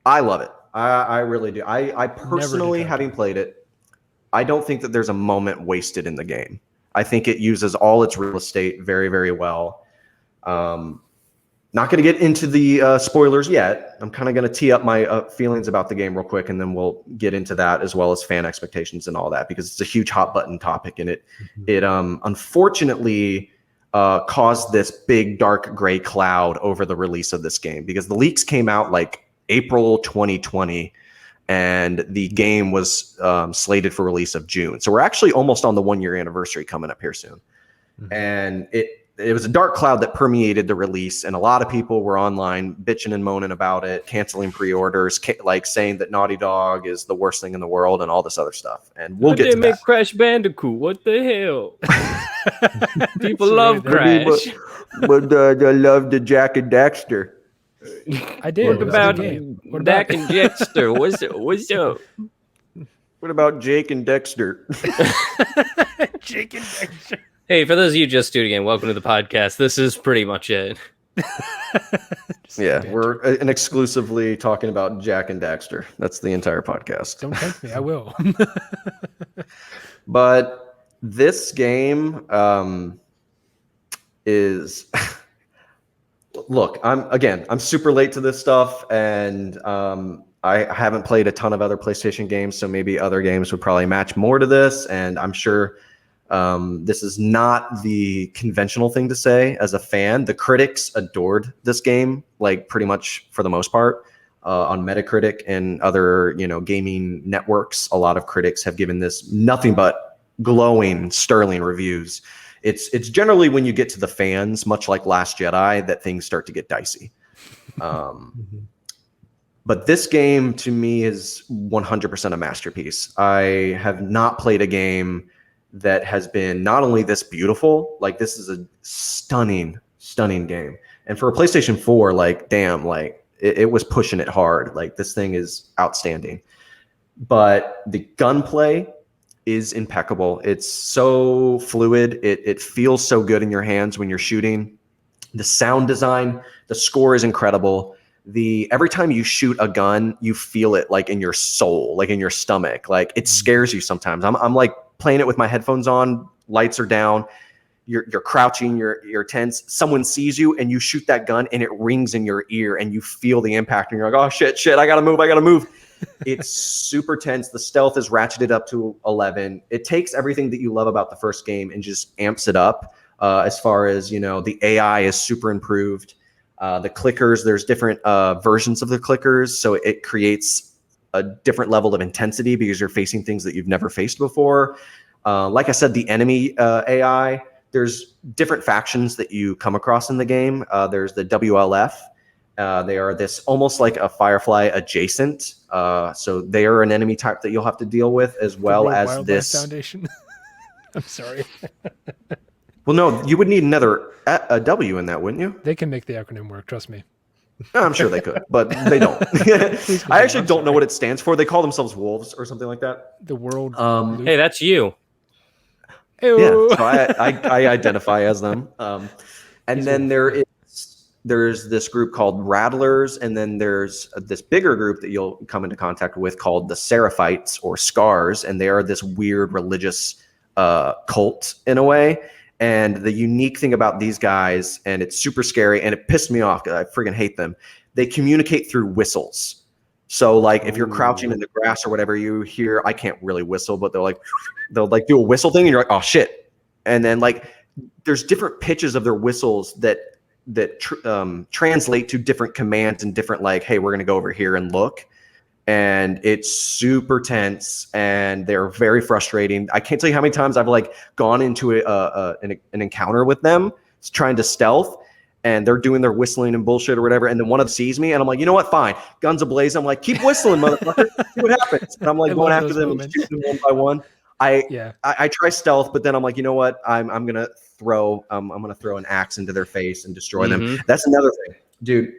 I love it. I really do. I personally, having played it, I don't think that there's a moment wasted in the game. I think it uses all its real estate very, very well. Not going to get into the spoilers yet. I'm kind of going to tee up my feelings about the game real quick, and then we'll get into that as well as fan expectations and all that, because it's a huge hot button topic, and it unfortunately caused this big dark gray cloud over the release of this game, because the leaks came out like April 2020. And the game was slated for release of June. So we're actually almost on the 1-year anniversary coming up here soon. Mm-hmm. And it was a dark cloud that permeated the release. And a lot of people were online bitching and moaning about it, canceling pre-orders, like saying that Naughty Dog is the worst thing in the world and all this other stuff. And we'll get to that. Crash Bandicoot. What the hell? People love Crash. But I love the Jack and Daxter. I did. What about Dak and Dexter? What's up? What about Jake and Dexter? Jake and Dexter. Hey, for those of you just tuning in, welcome to the podcast. This is pretty much it. Yeah, we're exclusively talking about Jack and Daxter. That's the entire podcast. Don't tempt me. I will. But this game is... Look, I'm super late to this stuff, and I haven't played a ton of other PlayStation games, so maybe other games would probably match more to this, and I'm sure this is not the conventional thing to say as a fan. The critics adored this game, like pretty much for the most part. On Metacritic and other, gaming networks, a lot of critics have given this nothing but glowing, sterling reviews. It's generally when you get to the fans, much like Last Jedi, that things start to get dicey. But this game, to me, is 100% a masterpiece. I have not played a game that has been not only this beautiful, like this is a stunning, stunning game. And for a PlayStation 4, like, damn, like it was pushing it hard. Like this thing is outstanding. But the gunplay is impeccable. It's so fluid. It feels so good in your hands when you're shooting. The sound design, the score is incredible. Every time you shoot a gun, you feel it like in your soul, like in your stomach. Like it scares you sometimes. I'm like playing it with my headphones on, lights are down, you're crouching, you're tense, someone sees you and you shoot that gun and it rings in your ear and you feel the impact and you're like, oh shit, I gotta move. It's super tense. The stealth is ratcheted up to 11. It takes everything that you love about the first game and just amps it up. As far as, the AI is super improved. The clickers, there's different versions of the clickers, so it creates a different level of intensity because you're facing things that you've never faced before. Like I said, the enemy AI, there's different factions that you come across in the game. There's the WLF. They are this almost like a Firefly adjacent. So they are an enemy type that you'll have to deal with, as well as Wildlife this Foundation. I'm sorry. Well, no, you would need another a W in that, wouldn't you? They can make the acronym work. Trust me. I'm sure they could, but they don't. I actually don't know what it stands for. They call themselves wolves or something like that. The world. Hey, that's you. Yeah, so I identify as them. And then there's this group called Rattlers, and then there's this bigger group that you'll come into contact with called the Seraphites or Scars, and they are this weird religious cult in a way. And the unique thing about these guys, and it's super scary, and it pissed me off because I friggin' hate them, they communicate through whistles. So like if you're crouching in the grass or whatever, you hear, I can't really whistle, but they'll do a whistle thing and you're like, oh shit. And then like there's different pitches of their whistles that translate to different commands and different like, hey, we're going to go over here and look. And it's super tense and they're very frustrating. I can't tell you how many times I've like gone into an encounter with them trying to stealth, and they're doing their whistling and bullshit or whatever. And then one of them sees me and I'm like, you know what? Fine. Guns ablaze. I'm like, keep whistling, motherfucker. See what happens. And I'm like going after them and shooting them one by one. I try stealth, but then I'm like, you know what? I'm gonna throw an axe into their face and destroy them. That's another thing, dude.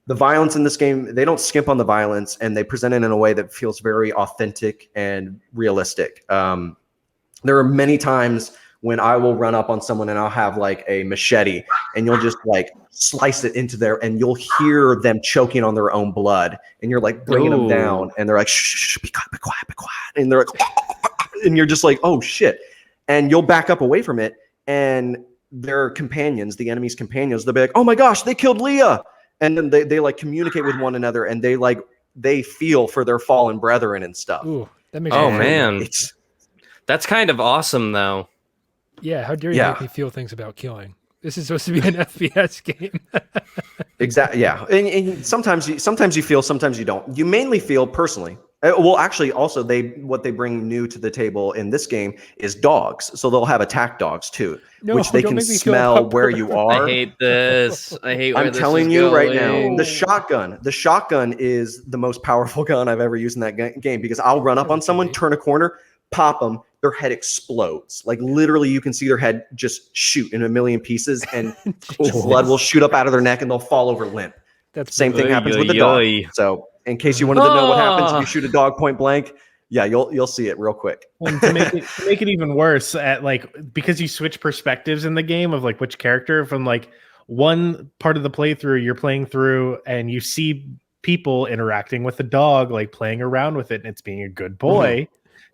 The violence in this game, they don't skimp on the violence, and they present it in a way that feels very authentic and realistic. There are many times when I will run up on someone and I'll have like a machete, and you'll just like slice it into there, and you'll hear them choking on their own blood, and you're like bringing them down, and they're like, shh, be quiet, and they're like, and you're just like, oh shit, and you'll back up away from it, and their companions, the enemy's companions, they'll be like, oh my gosh, they killed Leah. And then they like communicate with one another, and they feel for their fallen brethren and stuff. Ooh, that makes man, that's kind of awesome though. Yeah, how dare you make me feel things about killing? This is supposed to be an FPS game. Exactly. Yeah, and sometimes you feel, sometimes you don't. You mainly feel personally. Well, actually, also what they bring new to the table in this game is dogs. So they'll have attack dogs too, which they can smell where you are. I hate this. I hate. I'm telling you right now, the shotgun is the most powerful gun I've ever used in that game, because I'll run up on someone, turn a corner, pop them, their head explodes. Like literally, you can see their head just shoot in a million pieces, and blood will shoot up out of their neck, and they'll fall over limp. Same thing happens with the dog. So, in case you wanted to know what happens if you shoot a dog point blank, yeah, you'll see it real quick. And to make it even worse, because you switch perspectives in the game of like which character, from like one part of the playthrough you're playing through and you see people interacting with the dog, like playing around with it, and it's being a good boy,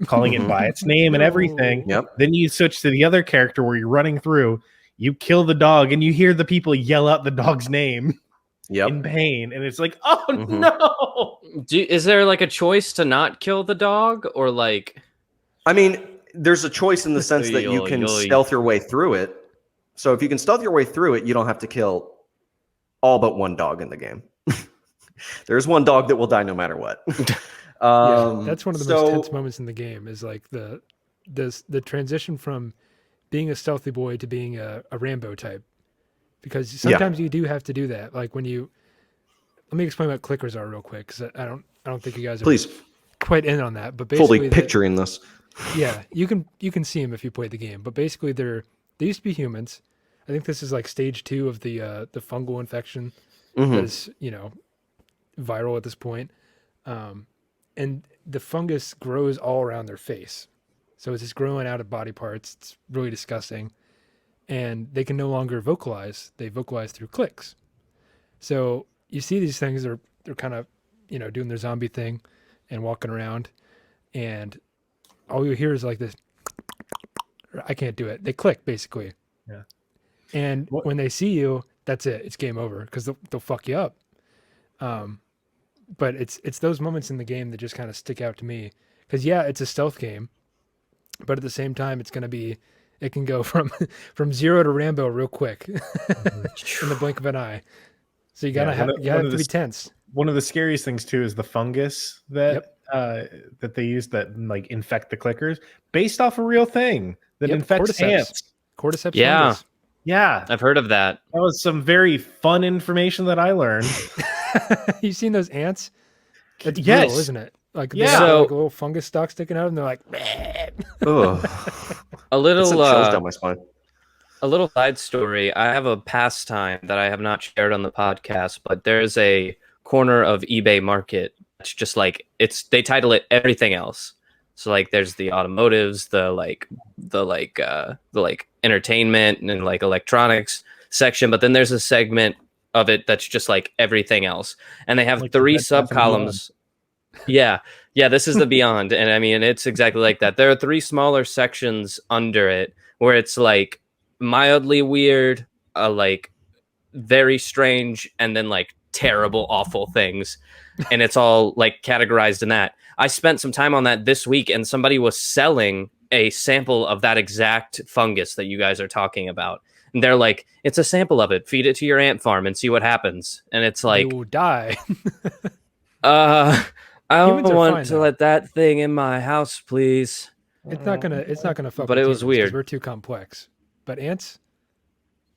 calling it by its name and everything. Yep. Then you switch to the other character where you're running through, you kill the dog, and you hear the people yell out the dog's name. In pain, and it's like, oh no. Is there like a choice to not kill the dog, or like? I mean, there's a choice in the sense that you can stealth your way through it. So if you can stealth your way through it, you don't have to kill all but one dog in the game. There's one dog that will die no matter what. That's one of the most tense moments in the game. Is like the transition from being a stealthy boy to being a Rambo type. Because sometimes you do have to do that. Like when let me explain what clickers are real quick, because I don't think you guys are quite in on that. But basically, fully picturing this. Yeah, you can see them if you play the game. But basically, they used to be humans. I think this is like stage 2 of the fungal infection that is viral at this point. And the fungus grows all around their face, so it's just growing out of body parts. It's really disgusting. And they can no longer vocalize. They vocalize through clicks. So you see these things, they're kind of, doing their zombie thing and walking around. And all you hear is like this. I can't do it. They click basically. Yeah. And when they see you, that's it. It's game over because they'll fuck you up. But it's those moments in the game that just kind of stick out to me because it's a stealth game, but at the same time it can go from 0 to Rambo real quick in the blink of an eye. So you gotta have to be tense. One of the scariest things too is the fungus that that they use that like infect the clickers, based off a real thing that infects ants. Cordyceps fungus. Yeah, I've heard of that. That was some very fun information that I learned. You seen those ants? It's real, isn't it? Like they got like a little fungus stalk sticking out, and they're like, a little chills down my spine. A little side story. I have a pastime that I have not shared on the podcast, but there's a corner of eBay Market. It's just like they title it everything else. So like there's the automotives, the entertainment and like electronics section, but then there's a segment of it that's just like everything else. And they have like 3 sub-columns. Yeah, this is the Beyond. And I mean, it's exactly like that. There are 3 smaller sections under it where it's like mildly weird, like very strange, and then like terrible, awful things. And it's all like categorized in that. I spent some time on that this week, and somebody was selling a sample of that exact fungus that you guys are talking about. And they're like, it's a sample of it. Feed it to your ant farm and see what happens. And it's like, they will die. I don't want to let that thing in my house, please. It's not gonna fuck. But it was weird. We're too complex. But ants,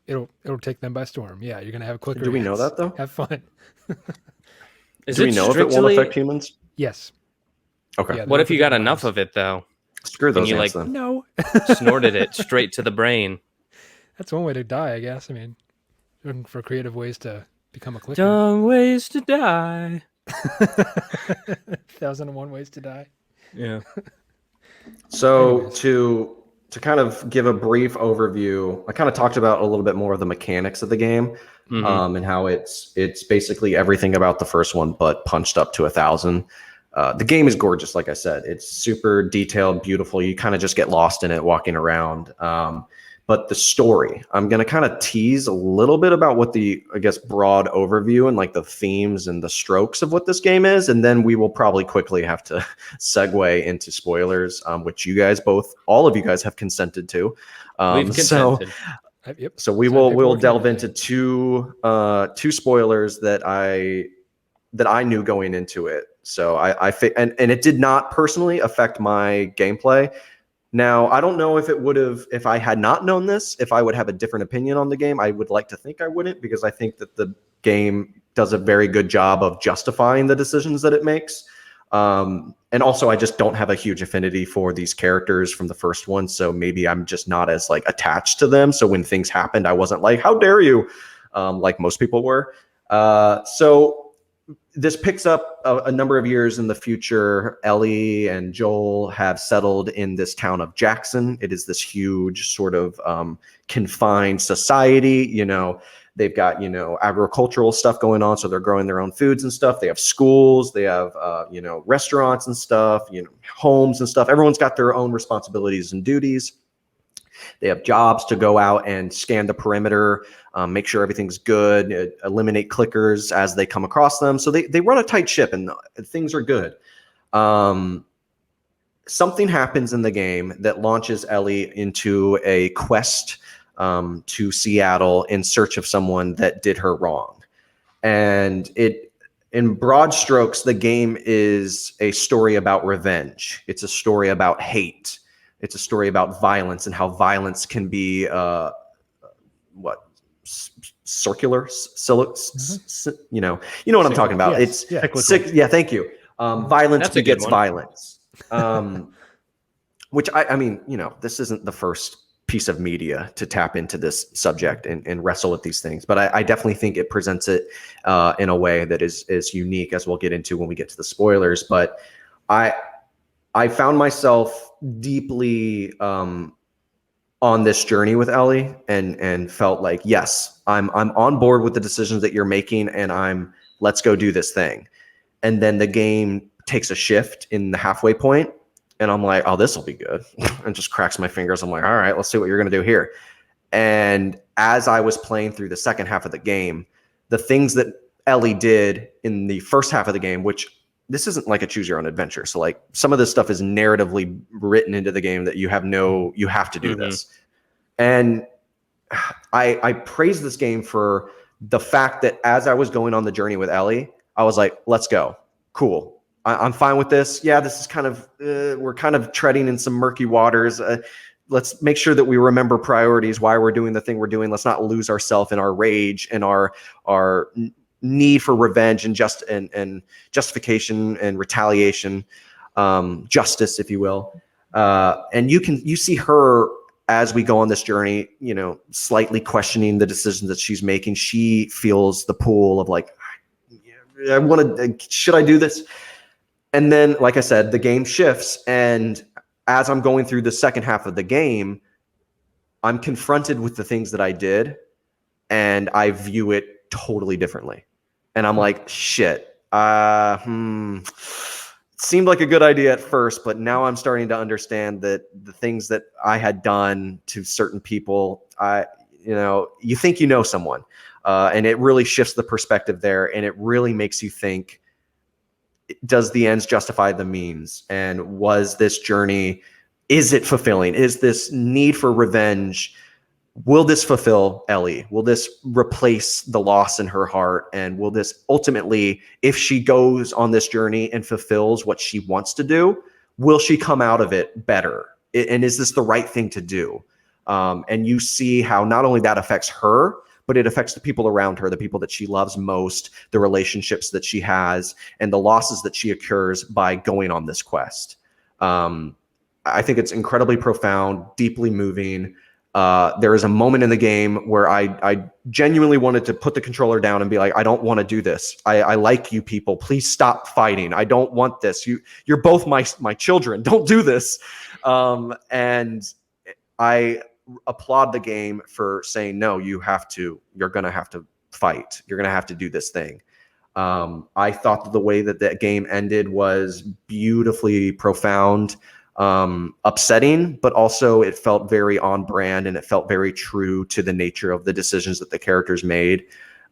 it'll take them by storm. Yeah, you're gonna have clicker. Do we know that though? Have fun. Do we know if it won't affect humans? Yes. Okay. Yeah, what if you got enough of it though? Screw those ants then. No. Snorted it straight to the brain. That's one way to die, I guess. I mean, looking for creative ways to become a clicker. Dumb ways to die. 1001 ways to die. Yeah. So to kind of give a brief overview, I kind of talked about a little bit more of the mechanics of the game, and how it's basically everything about the first one, but punched up to 1,000. The game is gorgeous, like I said. It's super detailed, beautiful. You kind of just get lost in it walking around. But the story, I'm going to kind of tease a little bit about what the, I guess, broad overview and like the themes and the strokes of what this game is. And then we will probably quickly have to segue into spoilers, which all of you guys have consented to. We've consented. So we'll delve into two spoilers that I knew going into it. So and it did not personally affect my gameplay. Now, I don't know if it would have, if I had not known this, if I would have a different opinion on the game. I would like to think I wouldn't, because I think that the game does a very good job of justifying the decisions that it makes. And also, I just don't have a huge affinity for these characters from the first one. So maybe I'm just not as like attached to them. So when things happened, I wasn't like, how dare you? Like most people were. So this picks up a number of years in the future. Ellie and Joel have settled in this town of Jackson. It is this huge sort of confined society. You know, they've got, agricultural stuff going on. So they're growing their own foods and stuff. They have schools, they have, restaurants and stuff, homes and stuff. Everyone's got their own responsibilities and duties. They have jobs to go out and scan the perimeter, make sure everything's good, eliminate clickers as they come across them. So they run a tight ship and things are good. Something happens in the game that launches Ellie into a quest to Seattle in search of someone that did her wrong. And in broad strokes, the game is a story about revenge. It's a story about hate. It's a story about violence and how violence can be, circular, you know what I'm talking about. Yes. Thank you. Violence begets violence. Which I mean, this isn't the first piece of media to tap into this subject and wrestle with these things, but I definitely think it presents it in a way that is unique, as we'll get into when we get to the spoilers. But I found myself deeply on this journey with Ellie and felt like, yes, I'm on board with the decisions that you're making, and let's go do this thing. And then the game takes a shift in the halfway point, And I'm like, oh, this will be good. And just cracks my fingers. I'm like, all right, let's see what you're going to do here. And as I was playing through the second half of the game, the things that Ellie did in the first half of the game, which this isn't like a choose your own adventure. So like some of this stuff is narratively written into the game that you have to do this. And I praise this game for the fact that as I was going on the journey with Ellie, I was like, let's go. Cool. I'm fine with this. Yeah, this is kind of, we're kind of treading in some murky waters. Let's make sure that we remember priorities, why we're doing the thing we're doing. Let's not lose ourselves in our rage and our need for revenge and justification and retaliation, justice, if you will. And you see her as we go on this journey, slightly questioning the decisions that she's making. She feels the pull of like, should I do this? And then, like I said, the game shifts. And as I'm going through the second half of the game, I'm confronted with the things that I did, and I view it totally differently. And I'm like, shit, it seemed like a good idea at first, but now I'm starting to understand that the things that I had done to certain people, you think you know someone, and it really shifts the perspective there, and it really makes you think, does the ends justify the means? And was this journey, is it fulfilling? Is this need for revenge, will this fulfill Ellie? Will this replace the loss in her heart? And will this ultimately, if she goes on this journey and fulfills what she wants to do, will she come out of it better? And is this the right thing to do? And you see how not only that affects her, but it affects the people around her, the people that she loves most, the relationships that she has, and the losses that she incurs by going on this quest. I think it's incredibly profound, deeply moving. There is a moment in the game where I genuinely wanted to put the controller down and be like, I don't want to do this. I like you people. Please stop fighting. I don't want this. You're both my children. Don't do this. And I applaud the game for saying, no, you're going to have to fight. You're going to have to do this thing. I thought that the way that game ended was beautifully profound, upsetting, but also it felt very on brand, and it felt very true to the nature of the decisions that the characters made.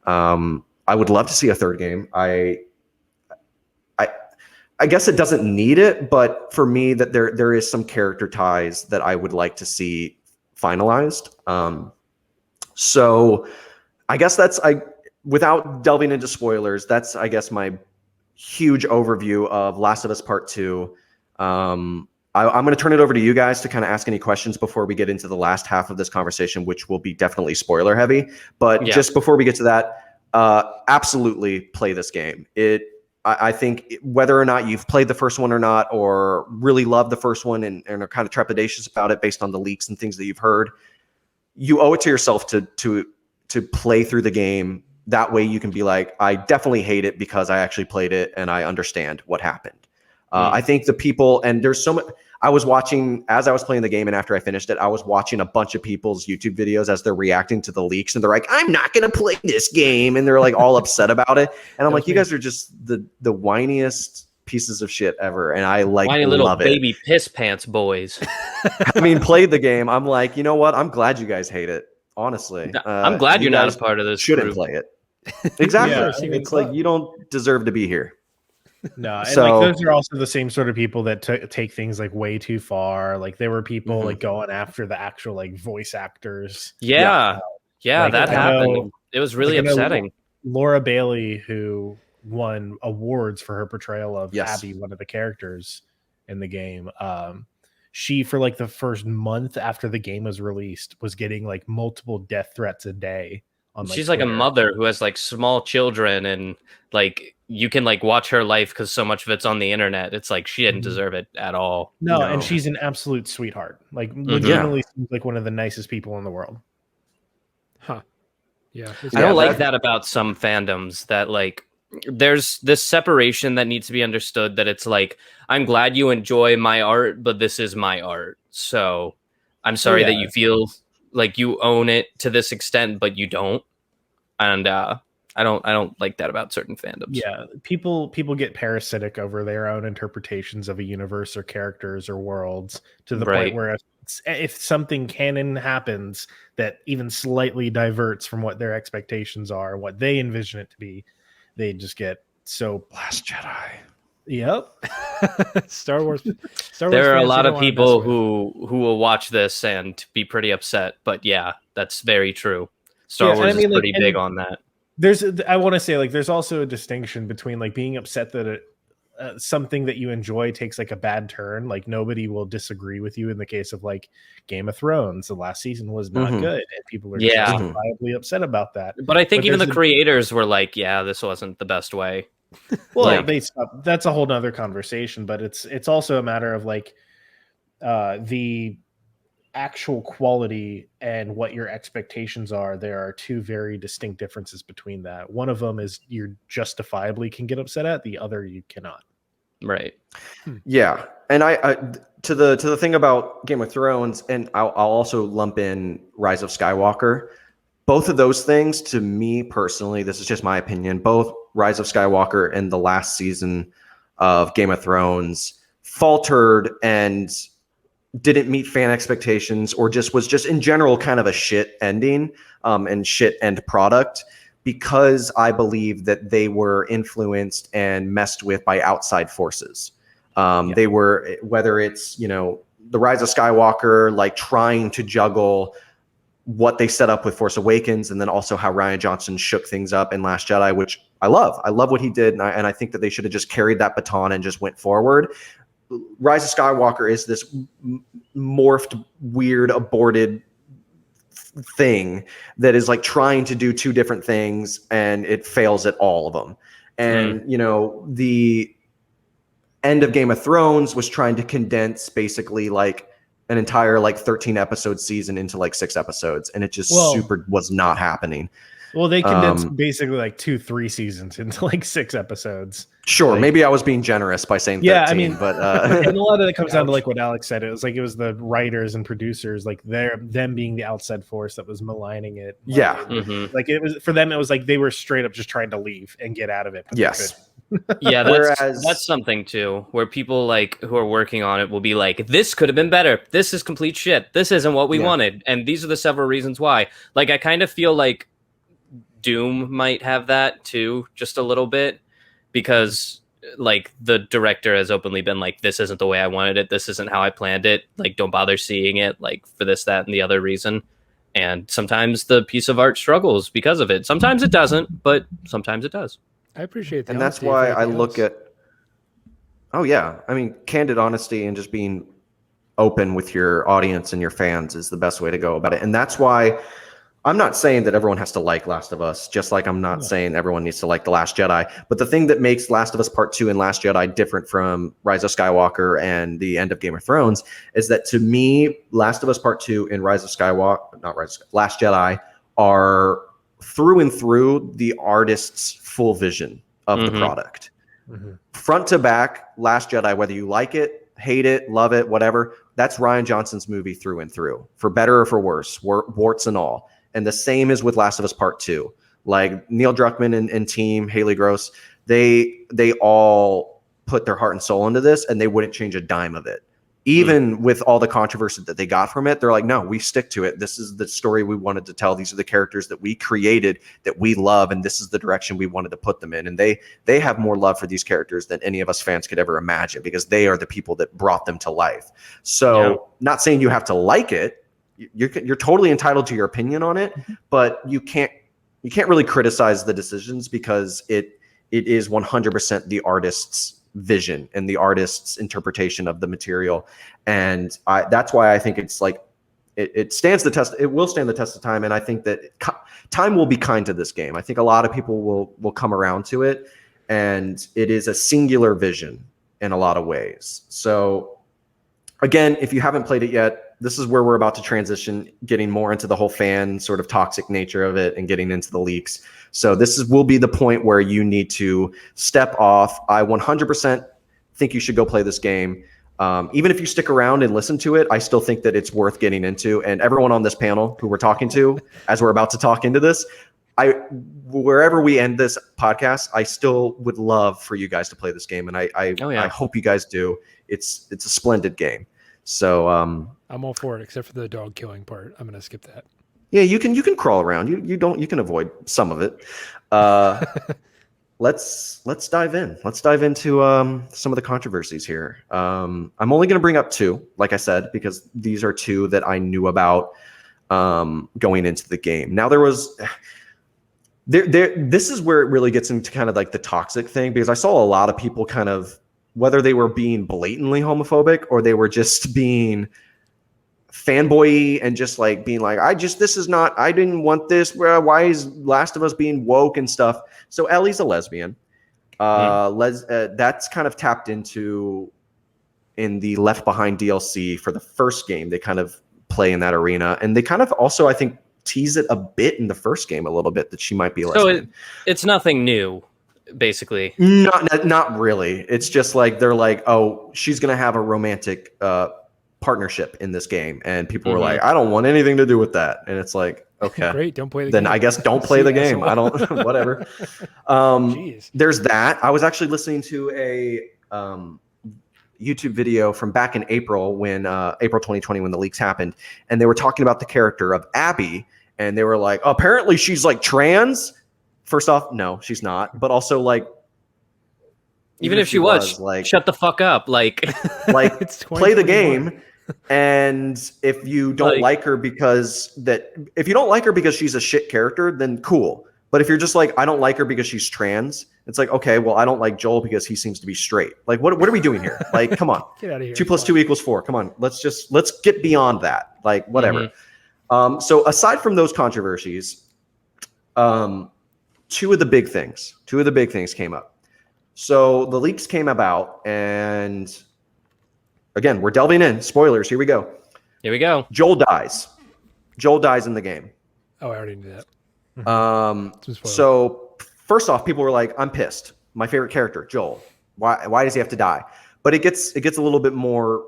I would love to see a third game. I guess it doesn't need it, but for me, that there is some character ties that I would like to see finalized. So I guess without delving into spoilers, that's, I guess, my huge overview of Last of Us Part 2. I'm going to turn it over to you guys to kind of ask any questions before we get into the last half of this conversation, which will be definitely spoiler heavy. But just before we get to that, absolutely play this game. I think whether or not you've played the first one or not, or really love the first one and are kind of trepidatious about it based on the leaks and things that you've heard, you owe it to yourself to play through the game. That way you can be like, I definitely hate it because I actually played it and I understand what happened. I think the people, and there's so much, I was watching, as I was playing the game and after I finished it, I was watching a bunch of people's YouTube videos as they're reacting to the leaks, and they're like, I'm not going to play this game. And they're like all upset about it. And I'm like, you guys are just the whiniest pieces of shit ever. And I like whiny little baby piss pants boys. I mean, played the game. I'm like, you know what? I'm glad you guys hate it. Honestly. I'm glad you're not a part of this. Shouldn't play it. Exactly. It's like, you don't deserve to be here. No, and like those are also the same sort of people that take things like way too far. Like there were people like going after the actual like voice actors. Yeah, like, that happened. It was really upsetting. Laura Bailey, who won awards for her portrayal of Abby, one of the characters in the game, she, for like the first month after the game was released, was getting like multiple death threats a day. She's like Twitter. A mother who has like small children, and like you can like watch her life because so much of it's on the internet. It's like she didn't deserve it at all. No, and she's an absolute sweetheart. Like legitimately seems like one of the nicest people in the world. Huh. Yeah. I don't like that about some fandoms, that like there's this separation that needs to be understood, that it's like, I'm glad you enjoy my art, but this is my art. So I'm sorry that you feel like you own it to this extent, but you don't. And I I don't like that about certain fandoms. Yeah, people get parasitic over their own interpretations of a universe or characters or worlds to the point where if something canon happens that even slightly diverts from what their expectations are, what they envision it to be, they just get so Last Jedi. Yep. Star Wars. There are a lot of people who will watch this and be pretty upset, but yeah, that's very true. Star Wars is pretty big on that. I want to say, like, there's also a distinction between like being upset that something that you enjoy takes like a bad turn. Like, nobody will disagree with you in the case of like Game of Thrones. The last season was not good, and people are justifiably upset about that. But I think even the creators were like, "Yeah, this wasn't the best way." Well, that's a whole nother conversation. But it's also a matter of like the actual quality and what your expectations are. There are two very distinct differences between that. One of them is you justifiably can get upset at, the other you cannot. Right. Yeah. And I to the thing about Game of Thrones, and I'll also lump in Rise of Skywalker. Both of those things, to me personally, this is just my opinion, both Rise of Skywalker and the last season of Game of Thrones faltered and didn't meet fan expectations, or was just in general kind of a shit ending and shit end product, because I believe that they were influenced and messed with by outside forces. They were, whether it's, the Rise of Skywalker, like trying to juggle what they set up with Force Awakens, and then also how Rian Johnson shook things up in Last Jedi, which I love. I love what he did, and I think that they should have just carried that baton and just went forward. Rise of Skywalker is this morphed, weird, aborted thing that is like trying to do two different things, and it fails at all of them. And, the end of Game of Thrones was trying to condense basically like an entire like 13 episode season into like 6 episodes, and it just was not happening. Well, they condensed basically like 2-3 seasons into like 6 episodes. Sure, like, maybe I was being generous by saying 13, but and a lot of it comes down to like what Alex said. It was the writers and producers, like them being the outside force that was maligning it. Like it was for them. It was like they were straight up just trying to leave and get out of it. Yes. Yeah, that's something too, where people like who are working on it will be like, this could have been better. This is complete shit. This isn't what we wanted. And these are the several reasons why. Like, I kind of feel like Doom might have that too, just a little bit, because like the director has openly been like, this isn't the way I wanted it. This isn't how I planned it. Like, don't bother seeing it, like, for this, that, and the other reason. And sometimes the piece of art struggles because of it. Sometimes it doesn't, but sometimes it does. I appreciate that. And that's why I look at, candid honesty and just being open with your audience and your fans is the best way to go about it. And that's why I'm not saying that everyone has to like Last of Us, just like I'm not saying everyone needs to like The Last Jedi. But the thing that makes Last of Us Part 2 and Last Jedi different from Rise of Skywalker and the end of Game of Thrones is that, to me, Last of Us Part 2 and Last Jedi are through and through the artist's full vision of the product. Front to back, Last Jedi, whether you like it, hate it, love it, whatever, that's Rian Johnson's movie through and through, for better or for worse, warts and all. And the same is with Last of Us Part 2. Like, Neil Druckmann and team, Haley Gross, they all put their heart and soul into this, and they wouldn't change a dime of it. Even with all the controversy that they got from it, they're like, no, we stick to it. This is the story we wanted to tell. These are the characters that we created, that we love, and this is the direction we wanted to put them in. And they have more love for these characters than any of us fans could ever imagine, because they are the people that brought them to life. So, not saying you have to like it. You're totally entitled to your opinion on it, but you can't really criticize the decisions, because it is 100% the artist's vision and the artist's interpretation of the material. And that's why I think it's like it stands the test. It will stand the test of time, and I think that time will be kind to this game. I think a lot of people will come around to it, and it is a singular vision in a lot of ways. So again, if you haven't played it yet, this is where we're about to transition, getting more into the whole fan sort of toxic nature of it and getting into the leaks. So will be the point where you need to step off. I 100% think you should go play this game. Even if you stick around and listen to it, I still think that it's worth getting into. And everyone on this panel who we're talking to, as we're about to talk into this, wherever we end this podcast, I still would love for you guys to play this game, and I hope you guys do. It's a splendid game. So I'm all for it, except for the dog killing part. I'm gonna skip that. Yeah, you can crawl around. You can avoid some of it. Let's dive in. Let's dive into some of the controversies here. I'm only going to bring up 2, like I said, because these are 2 that I knew about going into the game. Now this is where it really gets into kind of like the toxic thing, because I saw a lot of people kind of, whether they were being blatantly homophobic or they were just being fanboy and just like being like, I didn't want this. Why is Last of Us being woke and stuff? So Ellie's a lesbian. That's kind of tapped into in the Left Behind DLC for the first game. They kind of play in that arena, and they kind of also, I think, tease it a bit in the first game a little bit that she might be a lesbian. So it's nothing new, basically. Not really. It's just like they're like, oh, she's gonna have a romantic partnership in this game, and people were like, I don't want anything to do with that. And it's like, okay, great, don't play the then game. I guess don't play the game. I don't whatever. There's that. I was actually listening to a YouTube video from back in April, when April 2020, when the leaks happened, and they were talking about the character of Abby, and they were like, apparently she's like trans. First off, no, she's not. But also, like, even if she was, like, shut the fuck up. Like play the game. And if you don't like her because she's a shit character, then cool. But if you're just like, I don't like her because she's trans, it's like, okay, well, I don't like Joel because he seems to be straight. Like, what are we doing here? Like, come on. Get out of here. 2 + 2 = 4. Come on. Let's get beyond that. Like, whatever. So aside from those controversies, 2 of the big things came up. So the leaks came about, and again, we're delving in. Spoilers. Here we go. Joel dies in the game. Oh, I already knew that. So first off, people were like, I'm pissed. My favorite character, Joel. Why does he have to die? But it gets a little bit more,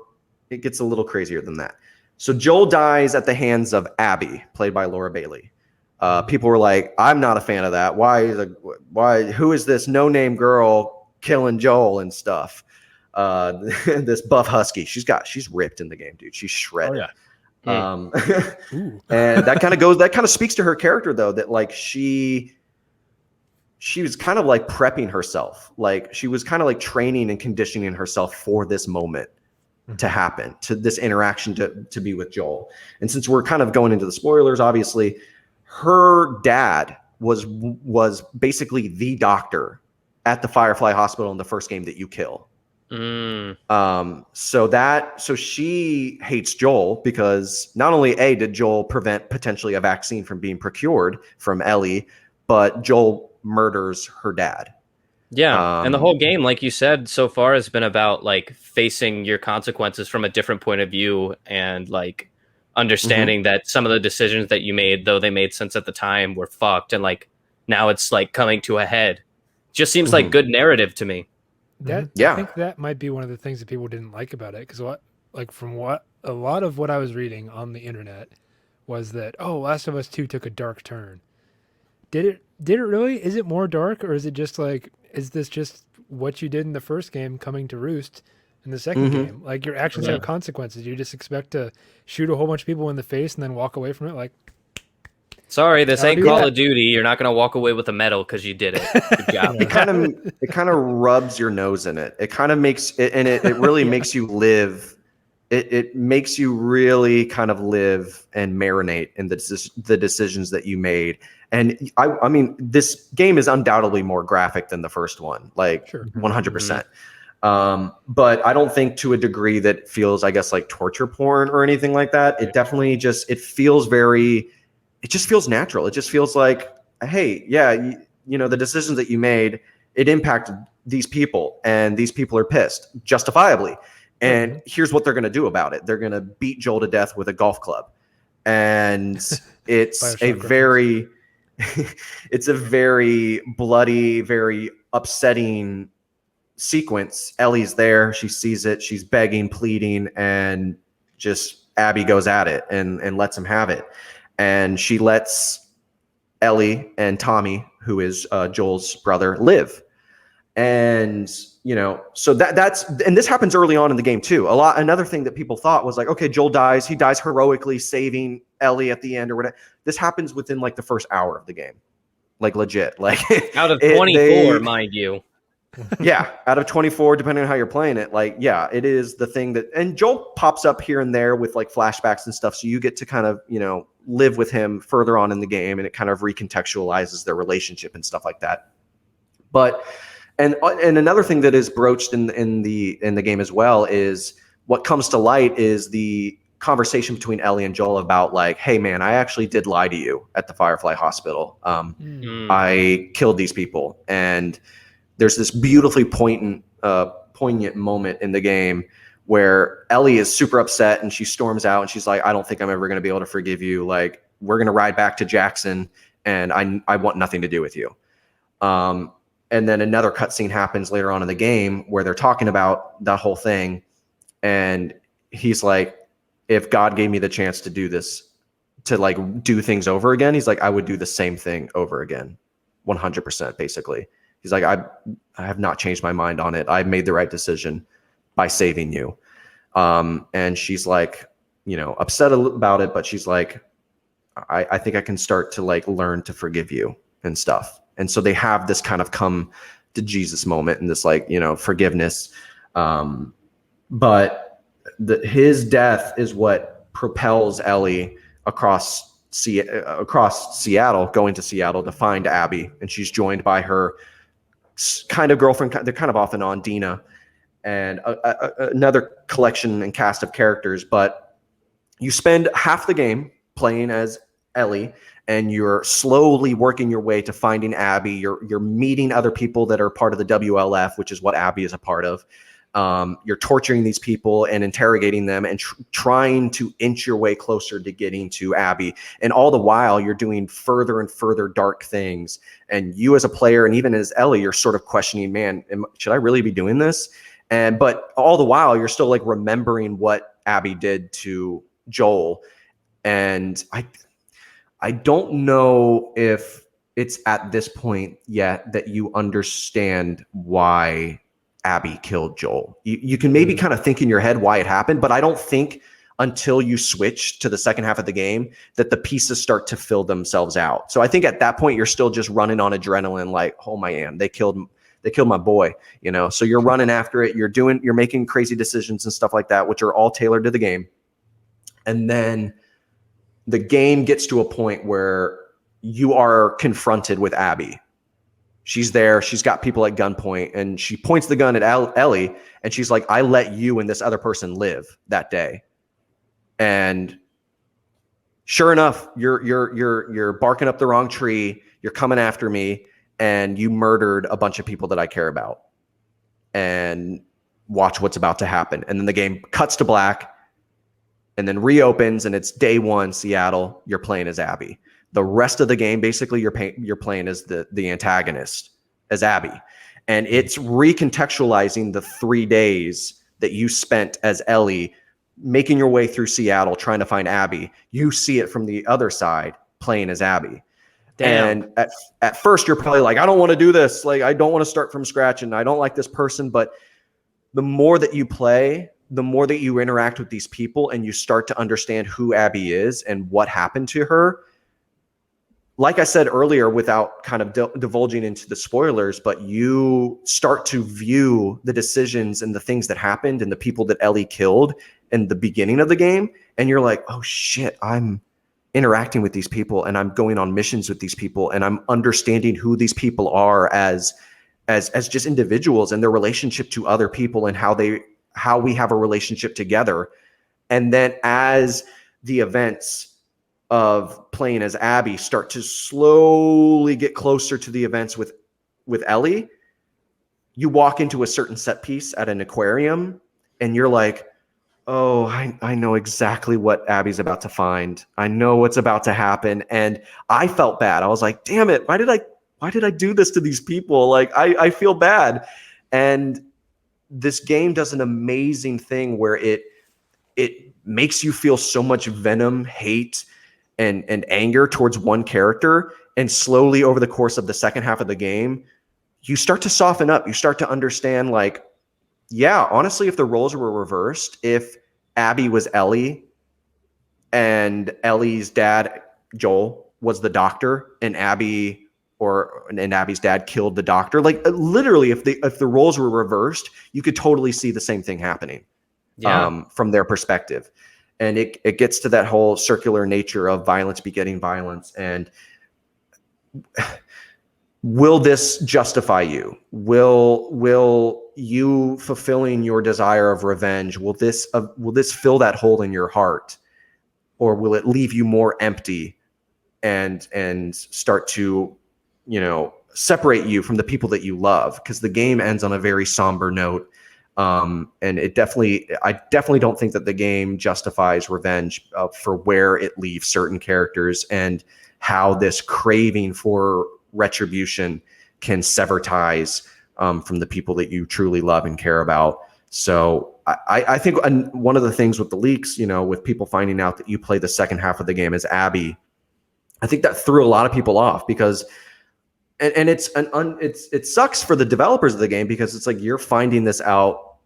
it gets a little crazier than that. So Joel dies at the hands of Abby, played by Laura Bailey. People were like, I'm not a fan of that. Who is this no-name girl killing Joel and stuff? This buff husky. She's ripped in the game, dude. She's shredded. Oh, yeah. And that kind of speaks to her character, though, that like she was kind of like prepping herself. Like, she was kind of like training and conditioning herself for this moment to happen, to this interaction to be with Joel. And since we're kind of going into the spoilers, obviously, her dad was basically the doctor at the Firefly Hospital in the first game that you kill. So she hates Joel because not only did Joel prevent potentially a vaccine from being procured from Ellie, but Joel murders her dad. Yeah. And the whole game, like you said, so far has been about like facing your consequences from a different point of view, and like understanding that some of the decisions that you made, though they made sense at the time, were fucked. And like now it's like coming to a head. Just seems like good narrative to me. I think that might be one of the things that people didn't like about it, because a lot of what I was reading on the internet was that, Last of Us 2 took a dark turn. Did it really? Is it more dark, or is it just like, is this just what you did in the first game coming to roost in the second game? Like, your actions have consequences. You just expect to shoot a whole bunch of people in the face and then walk away from it like, sorry, this ain't Call of Duty. You're not going to walk away with a medal because you did it. Good job. It kind of rubs your nose in it. It kind of makes it, and it really makes you live. It makes you really kind of live and marinate in the decisions that you made. And I mean, this game is undoubtedly more graphic than the first one, like 100%. But I don't think to a degree that feels, I guess, like torture porn or anything like that. It definitely it feels it just feels natural. It just feels like, hey, yeah, you know, the decisions that you made, it impacted these people, and these people are pissed, justifiably. And here's what they're going to do about it. They're going to beat Joel to death with a golf club. And it's a very bloody, very upsetting sequence. Ellie's there. She sees it. She's begging, pleading, and just Abby goes at it and lets him have it. And she lets Ellie and Tommy, who is Joel's brother, live. And so that's and this happens early on in the game too. Another thing that people thought was like, okay, Joel dies, he dies heroically saving Ellie at the end or whatever. This happens within like the first hour of the game, like legit, like out of 24, mind you. Yeah, out of 24, depending on how you're playing it. Like, yeah, it is the thing that, and Joel pops up here and there with like flashbacks and stuff, so you get to kind of live with him further on in the game, and it kind of recontextualizes their relationship and stuff like that. But and another thing that is broached in the game as well is what comes to light is the conversation between Ellie and Joel about like, hey man, I actually did lie to you at the Firefly Hospital. I killed these people, and there's this beautifully poignant moment in the game where Ellie is super upset and she storms out and she's like, I don't think I'm ever going to be able to forgive you. Like, we're going to ride back to Jackson, and I want nothing to do with you. And then another cutscene happens later on in the game where they're talking about that whole thing. And he's like, if God gave me the chance to do this, to like do things over again, he's like, I would do the same thing over again. 100% basically. He's like, I have not changed my mind on it. I made the right decision by saving you. And she's like, upset about it, but she's like, I think I can start to like learn to forgive you and stuff. And so they have this kind of come to Jesus moment and this like, forgiveness. But his death is what propels Ellie across Seattle, going to Seattle to find Abby. And she's joined by her kind of girlfriend. They're kind of off and on, Dina, and another collection and cast of characters. But you spend half the game playing as Ellie, and you're slowly working your way to finding Abby. You're meeting other people that are part of the WLF, which is what Abby is a part of. You're torturing these people and interrogating them and trying to inch your way closer to getting to Abby. And all the while, you're doing further and further dark things. And you as a player, and even as Ellie, you're sort of questioning, man, should I really be doing this? But all the while, you're still like remembering what Abby did to Joel. And I don't know if it's at this point yet that you understand why Abby killed Joel. You can maybe kind of think in your head why it happened, but I don't think until you switch to the second half of the game that the pieces start to fill themselves out. So I think at that point you're still just running on adrenaline, like, oh man, they killed my boy, So you're running after it. You're making crazy decisions and stuff like that, which are all tailored to the game. And then the game gets to a point where you are confronted with Abby. She's there. She's got people at gunpoint, and she points the gun at Ellie, and she's like, I let you and this other person live that day. And sure enough, you're barking up the wrong tree. You're coming after me, and you murdered a bunch of people that I care about. And watch what's about to happen. And then the game cuts to black and then reopens, and it's day one, Seattle. You're playing as Abby. The rest of the game, basically, you're playing as the antagonist, as Abby. And it's recontextualizing the 3 days that you spent as Ellie, making your way through Seattle, trying to find Abby. You see it from the other side, playing as Abby. Damn. And at first, you're probably like, I don't want to do this. Like, I don't want to start from scratch, and I don't like this person. But the more that you play, the more that you interact with these people, and you start to understand who Abby is and what happened to her. Like I said earlier, without kind of divulging into the spoilers, but you start to view the decisions and the things that happened and the people that Ellie killed in the beginning of the game. And you're like, oh shit, I'm interacting with these people, and I'm going on missions with these people, and I'm understanding who these people are as just individuals and their relationship to other people, and how we have a relationship together. And then as the events of playing as Abby start to slowly get closer to the events with Ellie, you walk into a certain set piece at an aquarium, and you're like, oh, I know exactly what Abby's about to find. I know what's about to happen. And I felt bad. I was like, damn it, why did I do this to these people? Like, I feel bad. And this game does an amazing thing where it makes you feel so much venom, hate, and anger towards one character, and slowly over the course of the second half of the game, you start to soften up. You start to understand, like, yeah, honestly, if the roles were reversed, if Abby was Ellie and Ellie's dad, Joel, was the doctor, and Abby's dad killed the doctor, like literally, if the roles were reversed, you could totally see the same thing happening. From their perspective. And it gets to that whole circular nature of violence begetting violence. And will this justify you? Will you fulfilling your desire of revenge? Will this fill that hole in your heart, or will it leave you more empty and start to, separate you from the people that you love? Because the game ends on a very somber note. And I definitely don't think that the game justifies revenge for where it leaves certain characters and how this craving for retribution can sever ties from the people that you truly love and care about. So I think one of the things with the leaks, with people finding out that you play the second half of the game as Abby, I think that threw a lot of people off because, and it sucks for the developers of the game because it's like you're finding this out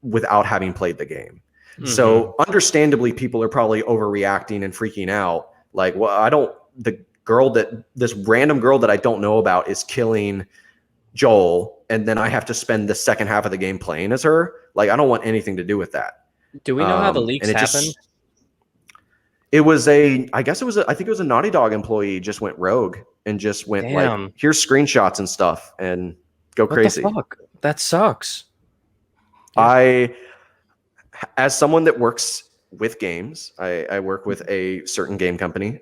without having played the game. Mm-hmm. So understandably, people are probably overreacting and freaking out. Like, well, this random girl that I don't know about is killing Joel, and then I have to spend the second half of the game playing as her. Like, I don't want anything to do with that. Do we know how the leaks happened? I think it was a Naughty Dog employee just went rogue and just went like, here's screenshots and stuff and go crazy. What the fuck? That sucks. As someone that works with games, I work with a certain game company.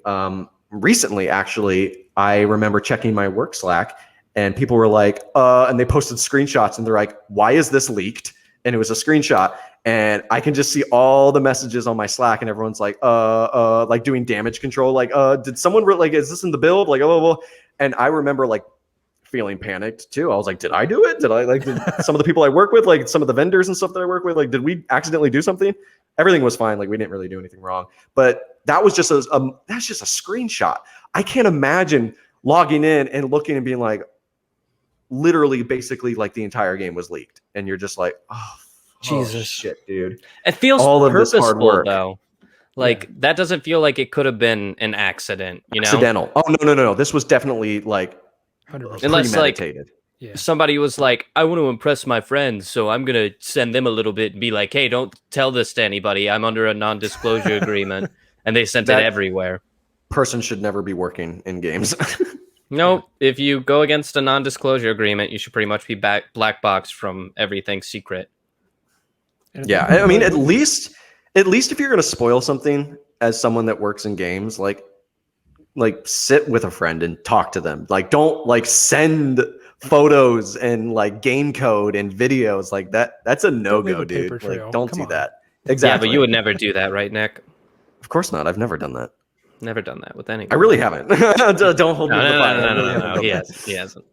Recently, actually, I remember checking my work Slack and people were like, and they posted screenshots and they're like, why is this leaked? And it was a screenshot. And I can just see all the messages on my Slack, and everyone's like, like doing damage control. Like, did someone is this in the build? Like, oh. And I remember like feeling panicked too. I was like, did I do it? Did some of the people I work with, like some of the vendors and stuff that I work with, like, did we accidentally do something? Everything was fine. Like, we didn't really do anything wrong. But that was just that's just a screenshot. I can't imagine logging in and looking and being like, literally, basically, like the entire game was leaked, and you're just like, oh. Jesus, shit, dude! It feels all of purposeful, this hard work, though. Like that doesn't feel like it could have been an accident. Accidental. Oh no! This was definitely like 100%. Unless premeditated. Somebody was like, I want to impress my friends, so I'm gonna send them a little bit and be like, hey, don't tell this to anybody. I'm under a non-disclosure agreement, and they sent it everywhere. Person should never be working in games. No, if you go against a non-disclosure agreement, you should pretty much be black boxed from everything secret. Yeah, I mean, at least if you're going to spoil something as someone that works in games, like sit with a friend and talk to them. Like, don't like send photos and like game code and videos like that. That's a no-go, dude. Like, don't do that. Exactly. Yeah, but you would never do that, right, Nick? Of course not. I've never done that. Never done that with anyone. I really haven't. Don't hold me to the fire. No. He hasn't.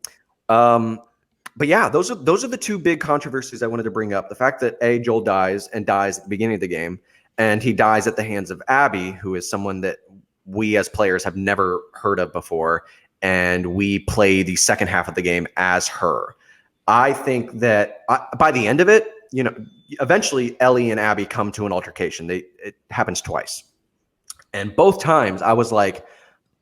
But yeah, those are the two big controversies I wanted to bring up. The fact that Joel dies at the beginning of the game, and he dies at the hands of Abby, who is someone that we as players have never heard of before, and we play the second half of the game as her. I think that by the end of it, eventually Ellie and Abby come to an altercation. It happens twice. And both times I was like,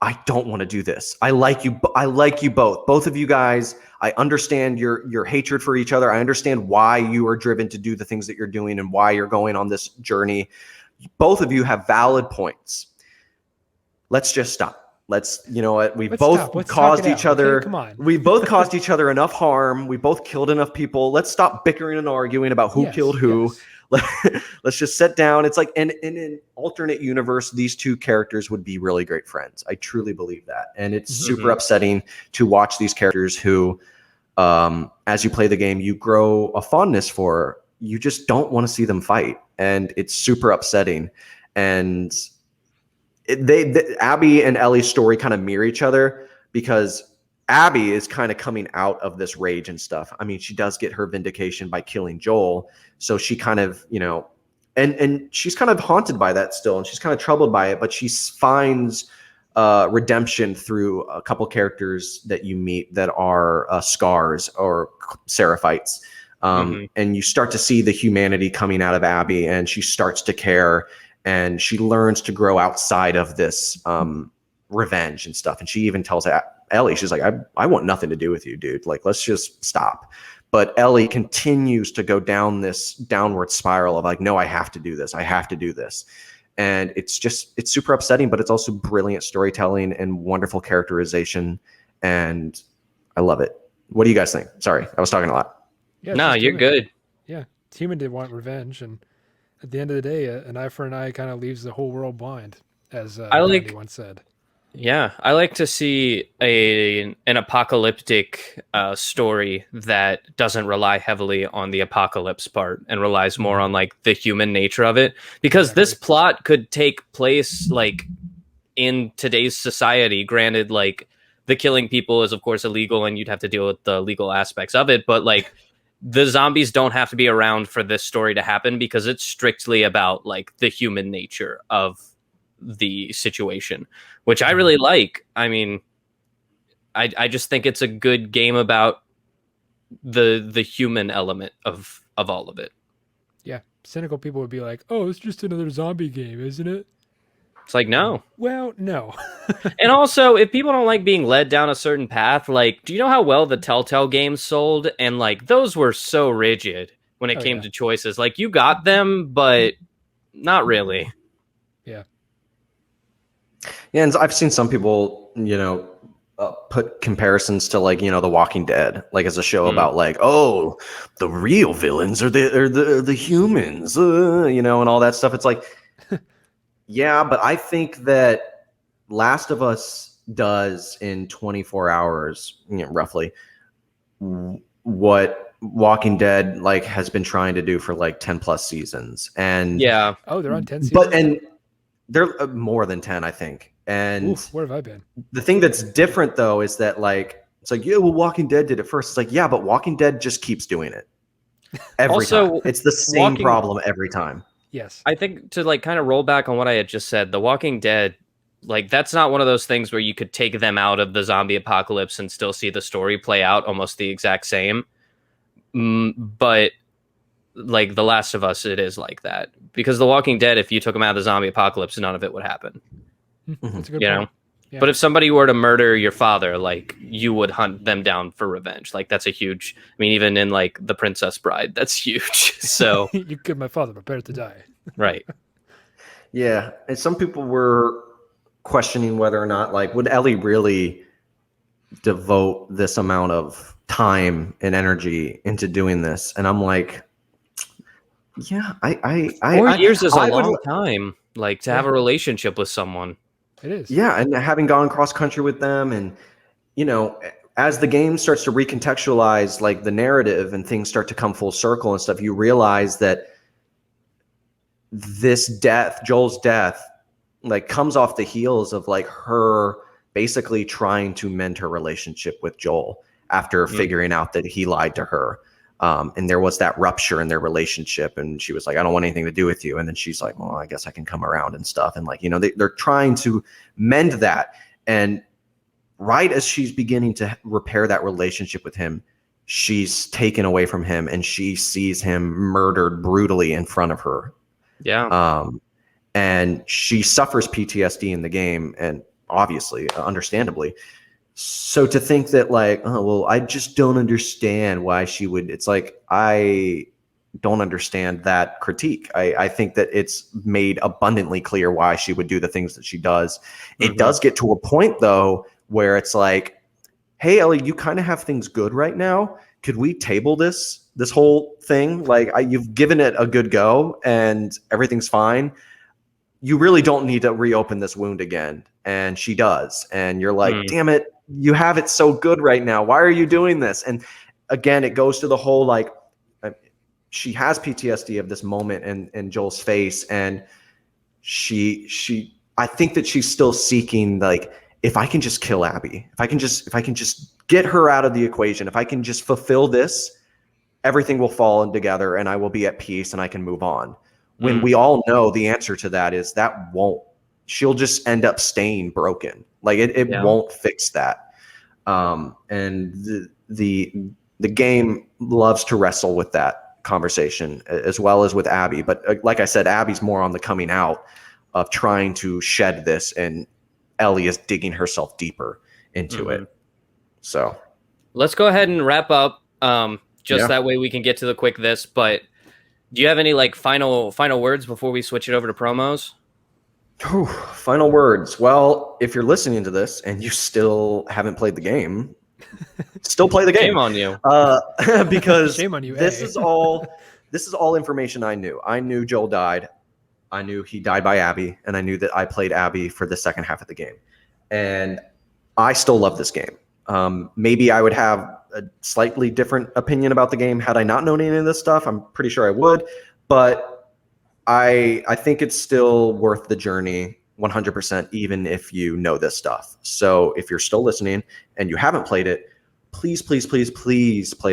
I don't want to do this. I like you both. Both of you guys, I understand your hatred for each other. I understand why you are driven to do the things that you're doing and why you're going on this journey. Both of you have valid points. Let's just stop. Let's both caused each other. Okay, come on. We both caused each other enough harm. We both killed enough people. Let's stop bickering and arguing about who killed who. Yes. Let's just sit down. It's like, in an alternate universe, these two characters would be really great friends. I truly believe that. And it's super upsetting to watch these characters who, as you play the game, you grow a fondness for. You just don't want to see them fight. And it's super upsetting. And Abby and Ellie's story kind of mirror each other, because Abby is kind of coming out of this rage and stuff. I mean, she does get her vindication by killing Joel. So she kind of, and she's kind of haunted by that still, and she's kind of troubled by it, but she finds redemption through a couple characters that you meet that are scars or seraphites. And you start to see the humanity coming out of Abby, and she starts to care, and she learns to grow outside of this revenge and stuff. And she even tells Ellie, she's like, I want nothing to do with you, dude. Like, let's just stop. But Ellie continues to go down this downward spiral of like, no, I have to do this. I have to do this. And it's super upsetting, but it's also brilliant storytelling and wonderful characterization. And I love it. What do you guys think? Sorry, I was talking a lot. Yeah, no, you're good. Yeah, Human did want revenge, and at the end of the day, an eye for an eye kind of leaves the whole world blind, as Gandhi once said. Yeah, I like to see an apocalyptic story that doesn't rely heavily on the apocalypse part and relies more on like the human nature of it, because this plot could take place like in today's society. Granted, like the killing people is of course illegal, and you'd have to deal with the legal aspects of it, but like the zombies don't have to be around for this story to happen, because it's strictly about like the human nature of the situation, which I really like. I mean, I just think it's a good game about the human element of all of it. Yeah, cynical people would be like, "Oh, it's just another zombie game, isn't it?" It's like, no. Well, no. And also, if people don't like being led down a certain path, like, do you know how well the Telltale games sold? And like, those were so rigid when it came to choices. Like, you got them, but not really. Yeah. Yeah, and I've seen some people, put comparisons to like, The Walking Dead, like as a show about like, oh, the real villains are the humans, and all that stuff. It's like, yeah, but I think that Last of Us does in 24 hours, roughly, what Walking Dead like has been trying to do for like 10 plus seasons. And yeah, they're on 10 seasons. And they're more than 10, I think. And where have I been? The thing that's different though is that like it's like, yeah, well, Walking Dead did it first. It's like, yeah, but Walking Dead just keeps doing it every time. It's the same problem every time. Yes. I think to like kind of roll back on what I had just said, The Walking Dead, like that's not one of those things where you could take them out of the zombie apocalypse and still see the story play out almost the exact same. But like The Last of Us, it is like that, because The Walking Dead, if you took them out of the zombie apocalypse, none of it would happen. That's a good point. Yeah. But if somebody were to murder your father, like you would hunt them down for revenge. Like that's a huge, I mean, even in like The Princess Bride, that's huge. So you killed my father, prepare to die. Right. Yeah. And some people were questioning whether or not like, would Ellie really devote this amount of time and energy into doing this? And I'm like, yeah, 4 years is a long time, like to have a relationship with someone. It is. Yeah, and having gone cross country with them, and as the game starts to recontextualize like the narrative and things start to come full circle and stuff, you realize that this death, Joel's death, like comes off the heels of like her basically trying to mend her relationship with Joel after figuring out that he lied to her. And there was that rupture in their relationship, and she was like, I don't want anything to do with you. And then she's like, well, I guess I can come around and stuff. And like, they're trying to mend that. And right as she's beginning to repair that relationship with him, she's taken away from him, and she sees him murdered brutally in front of her. Yeah. And she suffers PTSD in the game, and obviously, understandably. So to think that like, oh, well, I just don't understand why she would, it's like, I don't understand that critique. I think that it's made abundantly clear why she would do the things that she does. It does get to a point though, where it's like, hey, Ellie, you kind of have things good right now. Could we table this whole thing? Like you've given it a good go and everything's fine. You really don't need to reopen this wound again. And she does. And you're like, damn it, you have it so good right now. Why are you doing this? And again, it goes to the whole, like, she has PTSD of this moment in Joel's face. And I think that she's still seeking, like, if I can just kill Abby, if I can just get her out of the equation, if I can just fulfill this, everything will fall in together and I will be at peace and I can move on. When we all know the answer to that is that won't she'll just end up staying broken. Like it won't fix that. And the game loves to wrestle with that conversation as well as with Abby. But like I said, Abby's more on the coming out of trying to shed this, and Ellie is digging herself deeper into it. So let's go ahead and wrap up. That way we can get to the quick this. But do you have any like final words before we switch it over to promos? Final words. Well, if you're listening to this and you still haven't played the game, still play the game. Shame on you. Because shame on you. This is all information I knew. I knew Joel died. I knew he died by Abby, and I knew that I played Abby for the second half of the game. And I still love this game. Maybe I would have a slightly different opinion about the game had I not known any of this stuff. I'm pretty sure I would, but I think it's still worth the journey 100%, even if you know this stuff. So if you're still listening and you haven't played it, please play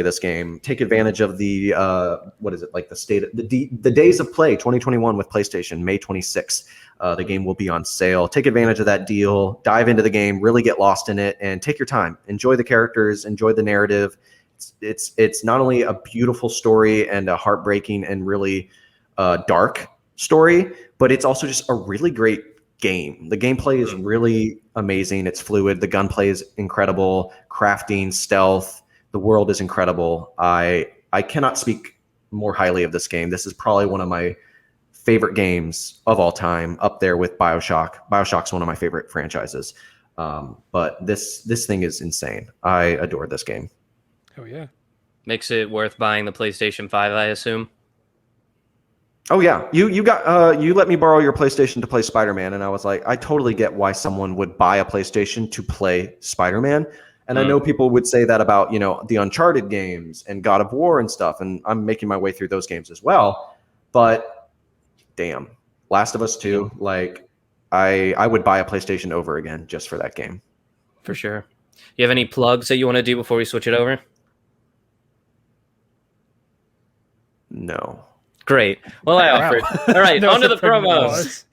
this game. Take advantage of the the days of play 2021 with PlayStation, May 26th. The game will be on sale. Take advantage of that deal. Dive into the game, really get lost in it, and take your time. Enjoy the characters, enjoy the narrative. It's not only a beautiful story and a heartbreaking and really dark story, but it's also just a really great game. The gameplay is really amazing. It's fluid. The gunplay is incredible. Crafting, stealth, the world is incredible. I cannot speak more highly of this game. This is probably one of my favorite games of all time, up there with BioShock. BioShock's one of my favorite franchises. But this thing is insane. I adore this game. Oh yeah. Makes it worth buying the PlayStation 5, I assume. Oh yeah, you got you let me borrow your PlayStation to play Spider-Man, and I was like, I totally get why someone would buy a PlayStation to play Spider-Man. And I know people would say that about, the Uncharted games and God of War and stuff, and I'm making my way through those games as well. But damn, Last of Us 2, like I would buy a PlayStation over again just for that game. For sure. You have any plugs that you want to do before we switch it over? No. Great. Well, I offered. All right, on to the promos.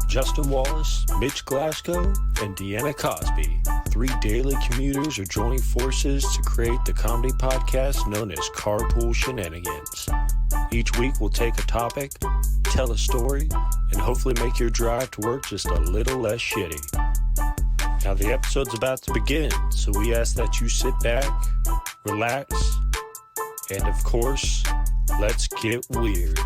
Justin Wallace, Mitch Glasgow, and Deanna Cosby, 3 daily commuters are joining forces to create the comedy podcast known as Carpool Shenanigans. Each week we'll take a topic, tell a story, and hopefully make your drive to work just a little less shitty. Now the episode's about to begin, so we ask that you sit back, relax, and of course, let's get weird.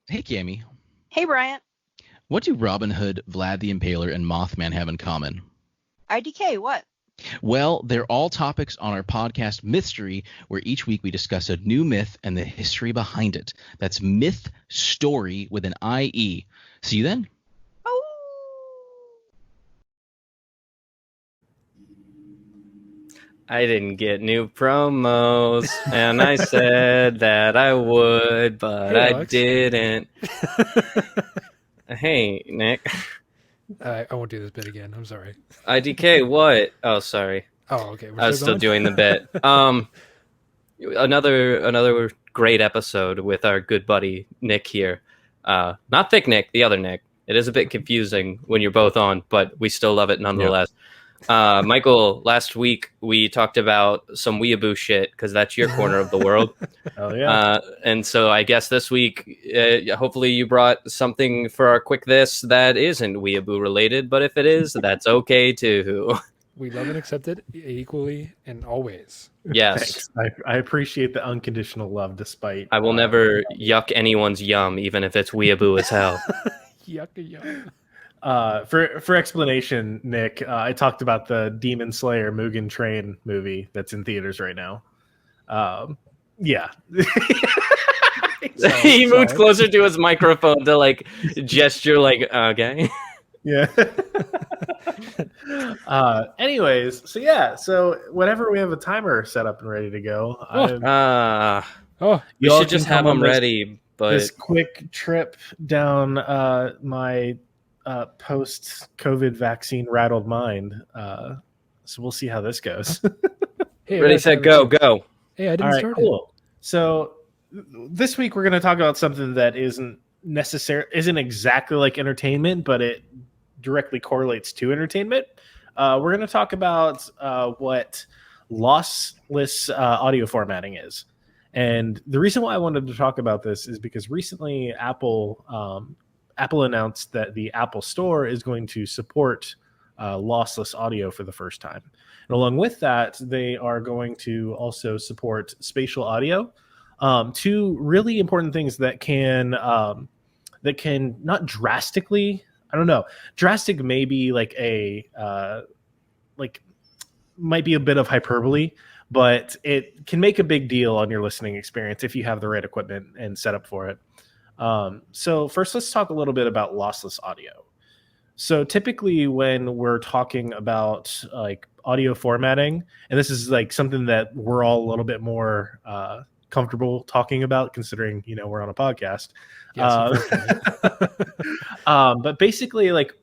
Hey, Cammy. Hey, Bryant. What do Robin Hood, Vlad the Impaler, and Mothman have in common? IDK, what? Well, they're all topics on our podcast Mythstory, where each week we discuss a new myth and the history behind it. That's Myth Story with an IE. See you then. Oh. I didn't get new promos, and I said that I would, but I didn't. Hey, Nick. I won't do this bit again. I'm sorry. IDK, what? Oh, sorry. Oh, okay. I was still doing the bit. Another great episode with our good buddy Nick here. Not Thick Nick, the other Nick. It is a bit confusing when you're both on, but we still love it nonetheless. Yep. Michael, last week we talked about some weeaboo shit because that's your corner of the world. Oh yeah. And so I guess this week, hopefully you brought something for our quick this that isn't weeaboo related, but if it is, that's okay too. We love and accept it equally and always. Yes. I appreciate the unconditional love despite. I will never yuck anyone's yum, even if it's weeaboo as hell. Yuck a yum. For explanation, Nick, I talked about the Demon Slayer Mugen Train movie that's in theaters right now. Yeah. He moved closer to his microphone to like gesture like, okay. Yeah. Anyways, so whenever we have a timer set up and ready to go, we should just have them ready But this quick trip down my post-COVID vaccine rattled mind. So we'll see how this goes. Hey, ready, set, go. Hey, I didn't All right, start cool. So this week we're going to talk about something that isn't exactly like entertainment, but it directly correlates to entertainment. We're going to talk about what lossless audio formatting is. And the reason why I wanted to talk about this is because recently Apple announced that the Apple Store is going to support lossless audio for the first time. And along with that, they are going to also support spatial audio. Two really important things that can not drastically, I don't know, drastic may be like might be a bit of hyperbole, but it can make a big deal on your listening experience if you have the right equipment and setup for it. So first, let's talk a little bit about lossless audio. So typically when we're talking about like audio formatting, and this is like something that we're all a little bit more comfortable talking about, considering, you know, we're on a podcast. Yes, but basically, like,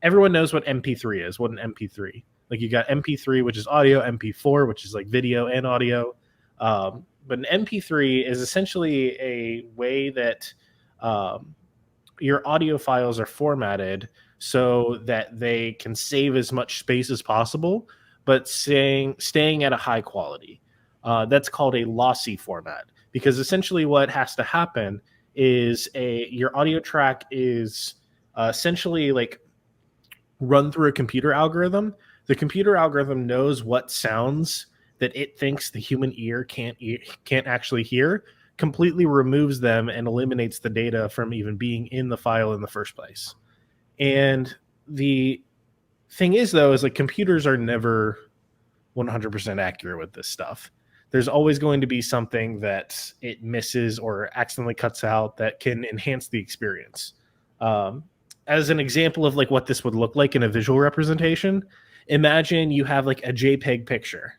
everyone knows what MP3 is, what an MP3. Like, you got MP3, which is audio, MP4, which is like video and audio. But an MP3 is essentially a way that your audio files are formatted so that they can save as much space as possible, but staying at a high quality. That's called a lossy format, because essentially what has to happen is your audio track is essentially like run through a computer algorithm. The computer algorithm knows what sounds that it thinks the human ear can't actually hear, completely removes them and eliminates the data from even being in the file in the first place. And the thing is, though, is like computers are never 100% accurate with this stuff. There's always going to be something that it misses or accidentally cuts out that can enhance the experience. As an example of like what this would look like in a visual representation, imagine you have like a JPEG picture.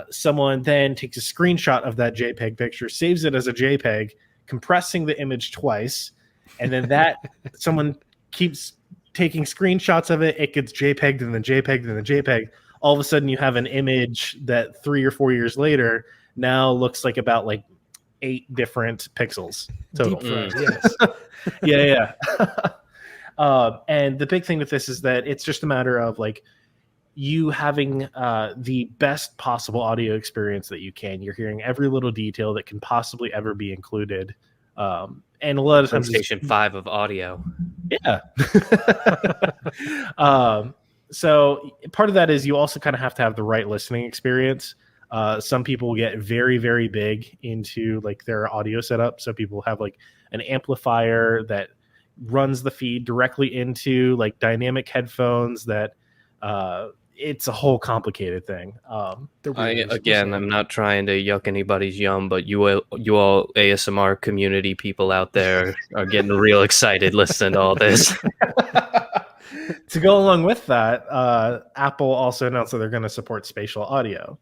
Someone then takes a screenshot of that JPEG picture, saves it as a JPEG, compressing the image twice, and then that someone keeps taking screenshots of it. It gets JPEG'd and then JPEG'd and then JPEG. All of a sudden, you have an image that 3 or 4 years later now looks like about like 8 different pixels total. Deep fried, yes. Yeah. And the big thing with this is that it's just a matter of like you having the best possible audio experience that you can. You're hearing every little detail that can possibly ever be included. And a lot of times, PlayStation 5 of audio. Yeah. So part of that is you also kind of have to have the right listening experience. Some people get very, very big into like their audio setup. So people have like an amplifier that runs the feed directly into like dynamic headphones that it's a whole complicated thing. I'm not trying to yuck anybody's yum, but you all ASMR community people out there are getting real excited listening to all this. To go along with that, Apple also announced that they're going to support spatial audio.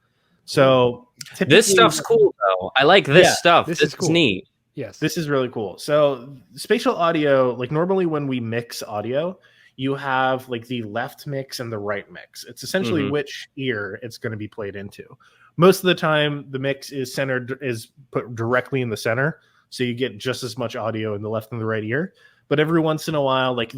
So this stuff's cool, though. I like this stuff. This is cool. Neat. Yes, this is really cool. So spatial audio, like normally when we mix audio, you have like the left mix and the right mix. It's essentially which ear it's going to be played into. Most of the time, the mix is put directly in the center, so you get just as much audio in the left and the right ear. But every once in a while, like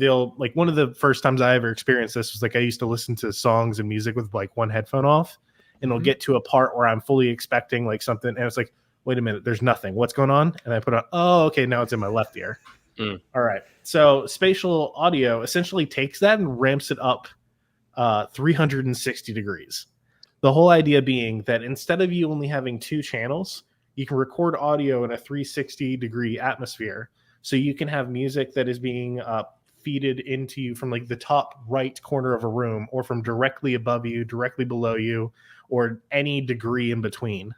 one of the first times I ever experienced this was like I used to listen to songs and music with like one headphone off, and it'll get to a part where I'm fully expecting like something, and it's like, wait a minute, there's nothing. What's going on? And I put on, oh, okay, now it's in my left ear. All right. So spatial audio essentially takes that and ramps it up 360 degrees. The whole idea being that instead of you only having 2 channels, you can record audio in a 360 degree atmosphere. So you can have music that is being feeded into you from like the top right corner of a room, or from directly above you, directly below you, or any degree in between.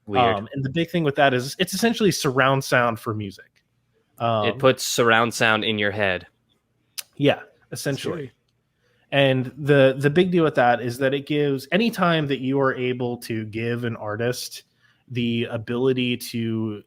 Weird. And the big thing with that is it's essentially surround sound for music. It puts surround sound in your head. Yeah, essentially. And the big deal with that is that it gives, anytime that you are able to give an artist the ability to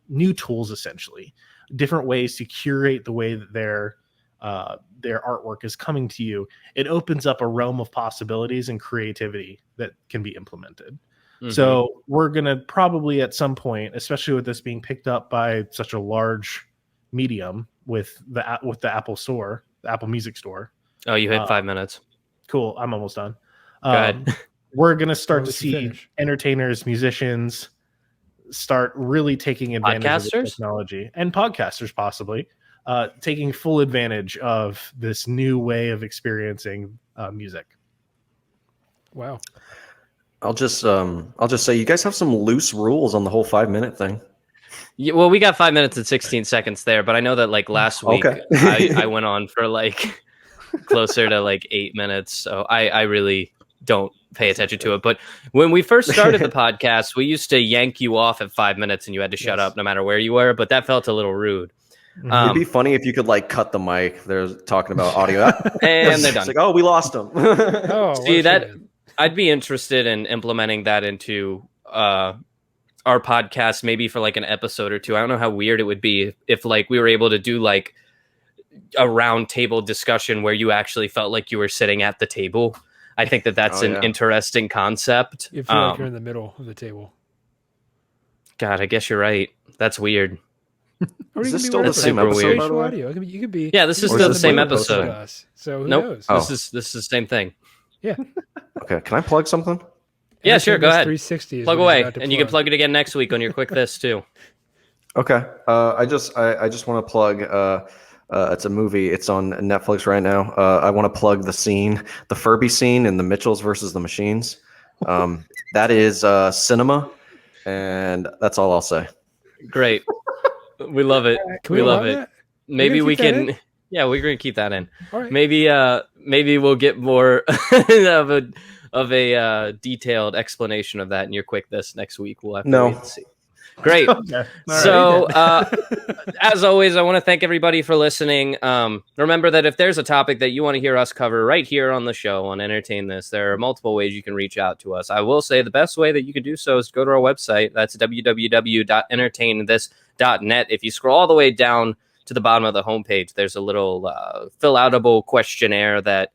new tools, essentially, different ways to curate the way that their artwork is coming to you. It opens up a realm of possibilities and creativity that can be implemented. Mm-hmm. So we're going to probably at some point, especially with this being picked up by such a large medium with the Apple Store, the Apple Music Store. Oh, you hit 5 minutes. Cool. I'm almost done. Go ahead. We're going to start to see entertainers, musicians start really taking advantage of the technology, and podcasters possibly taking full advantage of this new way of experiencing music. Wow. I'll just say you guys have some loose rules on the whole 5-minute thing. Yeah, well, we got 5 minutes and 16 seconds there, but I know that like last week I went on for like closer to like 8 minutes, so I really don't pay attention to it. But when we first started the podcast, we used to yank you off at 5 minutes and you had to shut up no matter where you were, but that felt a little rude. It'd be funny if you could like cut the mic. They're talking about audio and they're done. It's like, oh, we lost them. See that? I'd be interested in implementing that into our podcast, maybe for like an episode or two. I don't know how weird it would be if like we were able to do like a round table discussion where you actually felt like you were sitting at the table. I think that's an interesting concept. You feel like you're in the middle of the table. God, I guess you're right. That's weird. Is this still the same episode, by the way? Audio. You could be. Yeah, this is still the same episode. So who knows? This is the same thing. Yeah. Okay. Can I plug something? Yeah, sure. Go ahead. 360. Plug away, and you can plug it again next week on your quick this too. Okay. I just want to plug. It's a movie. It's on Netflix right now. I want to plug the Furby scene in the Mitchells versus the Machines. That is cinema, and that's all I'll say. Great. We love it. We love it. Maybe we can. Yeah, we're gonna keep that in. All right. Maybe we'll get more of a detailed explanation of that in your quick this next week. We'll have to wait and see. Great. Okay. So, as always, I want to thank everybody for listening. Remember that if there's a topic that you want to hear us cover right here on the show on Entertain This, there are multiple ways you can reach out to us. I will say the best way that you can do so is go to our website. That's www.entertainthis.net. If you scroll all the way down to the bottom of the homepage, there's a little fill-outable questionnaire that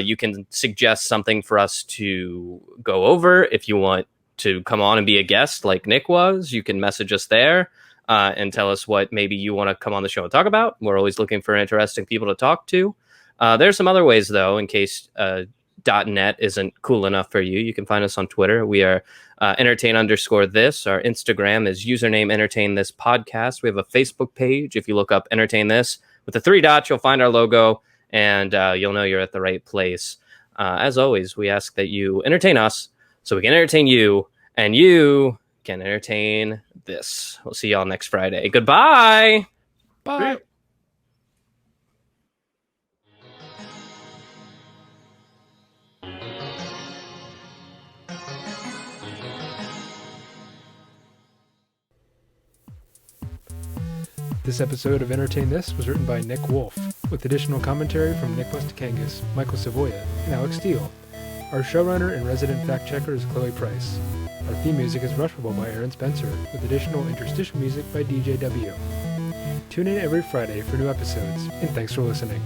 you can suggest something for us to go over. If you want to come on and be a guest like Nick was, you can message us there and tell us what maybe you want to come on the show and talk about. We're always looking for interesting people to talk to. There's some other ways, though, in case .net isn't cool enough for you. You can find us on Twitter. We are entertain_this. Our Instagram is username entertain this podcast. We have a Facebook page. If you look up Entertain This with the 3 dots, you'll find our logo, and you'll know you're at the right place. As always, we ask that you entertain us so we can entertain you, and you can entertain this. We'll see y'all next Friday. Goodbye. Bye. This episode of Entertain This was written by Nick Wolf, with additional commentary from Nick Mustakangas, Michael Savoya, and Alex Steele. Our showrunner and resident fact-checker is Chloe Price. Our theme music is Rushable by Aaron Spencer, with additional interstitial music by DJ W. Tune in every Friday for new episodes, and thanks for listening.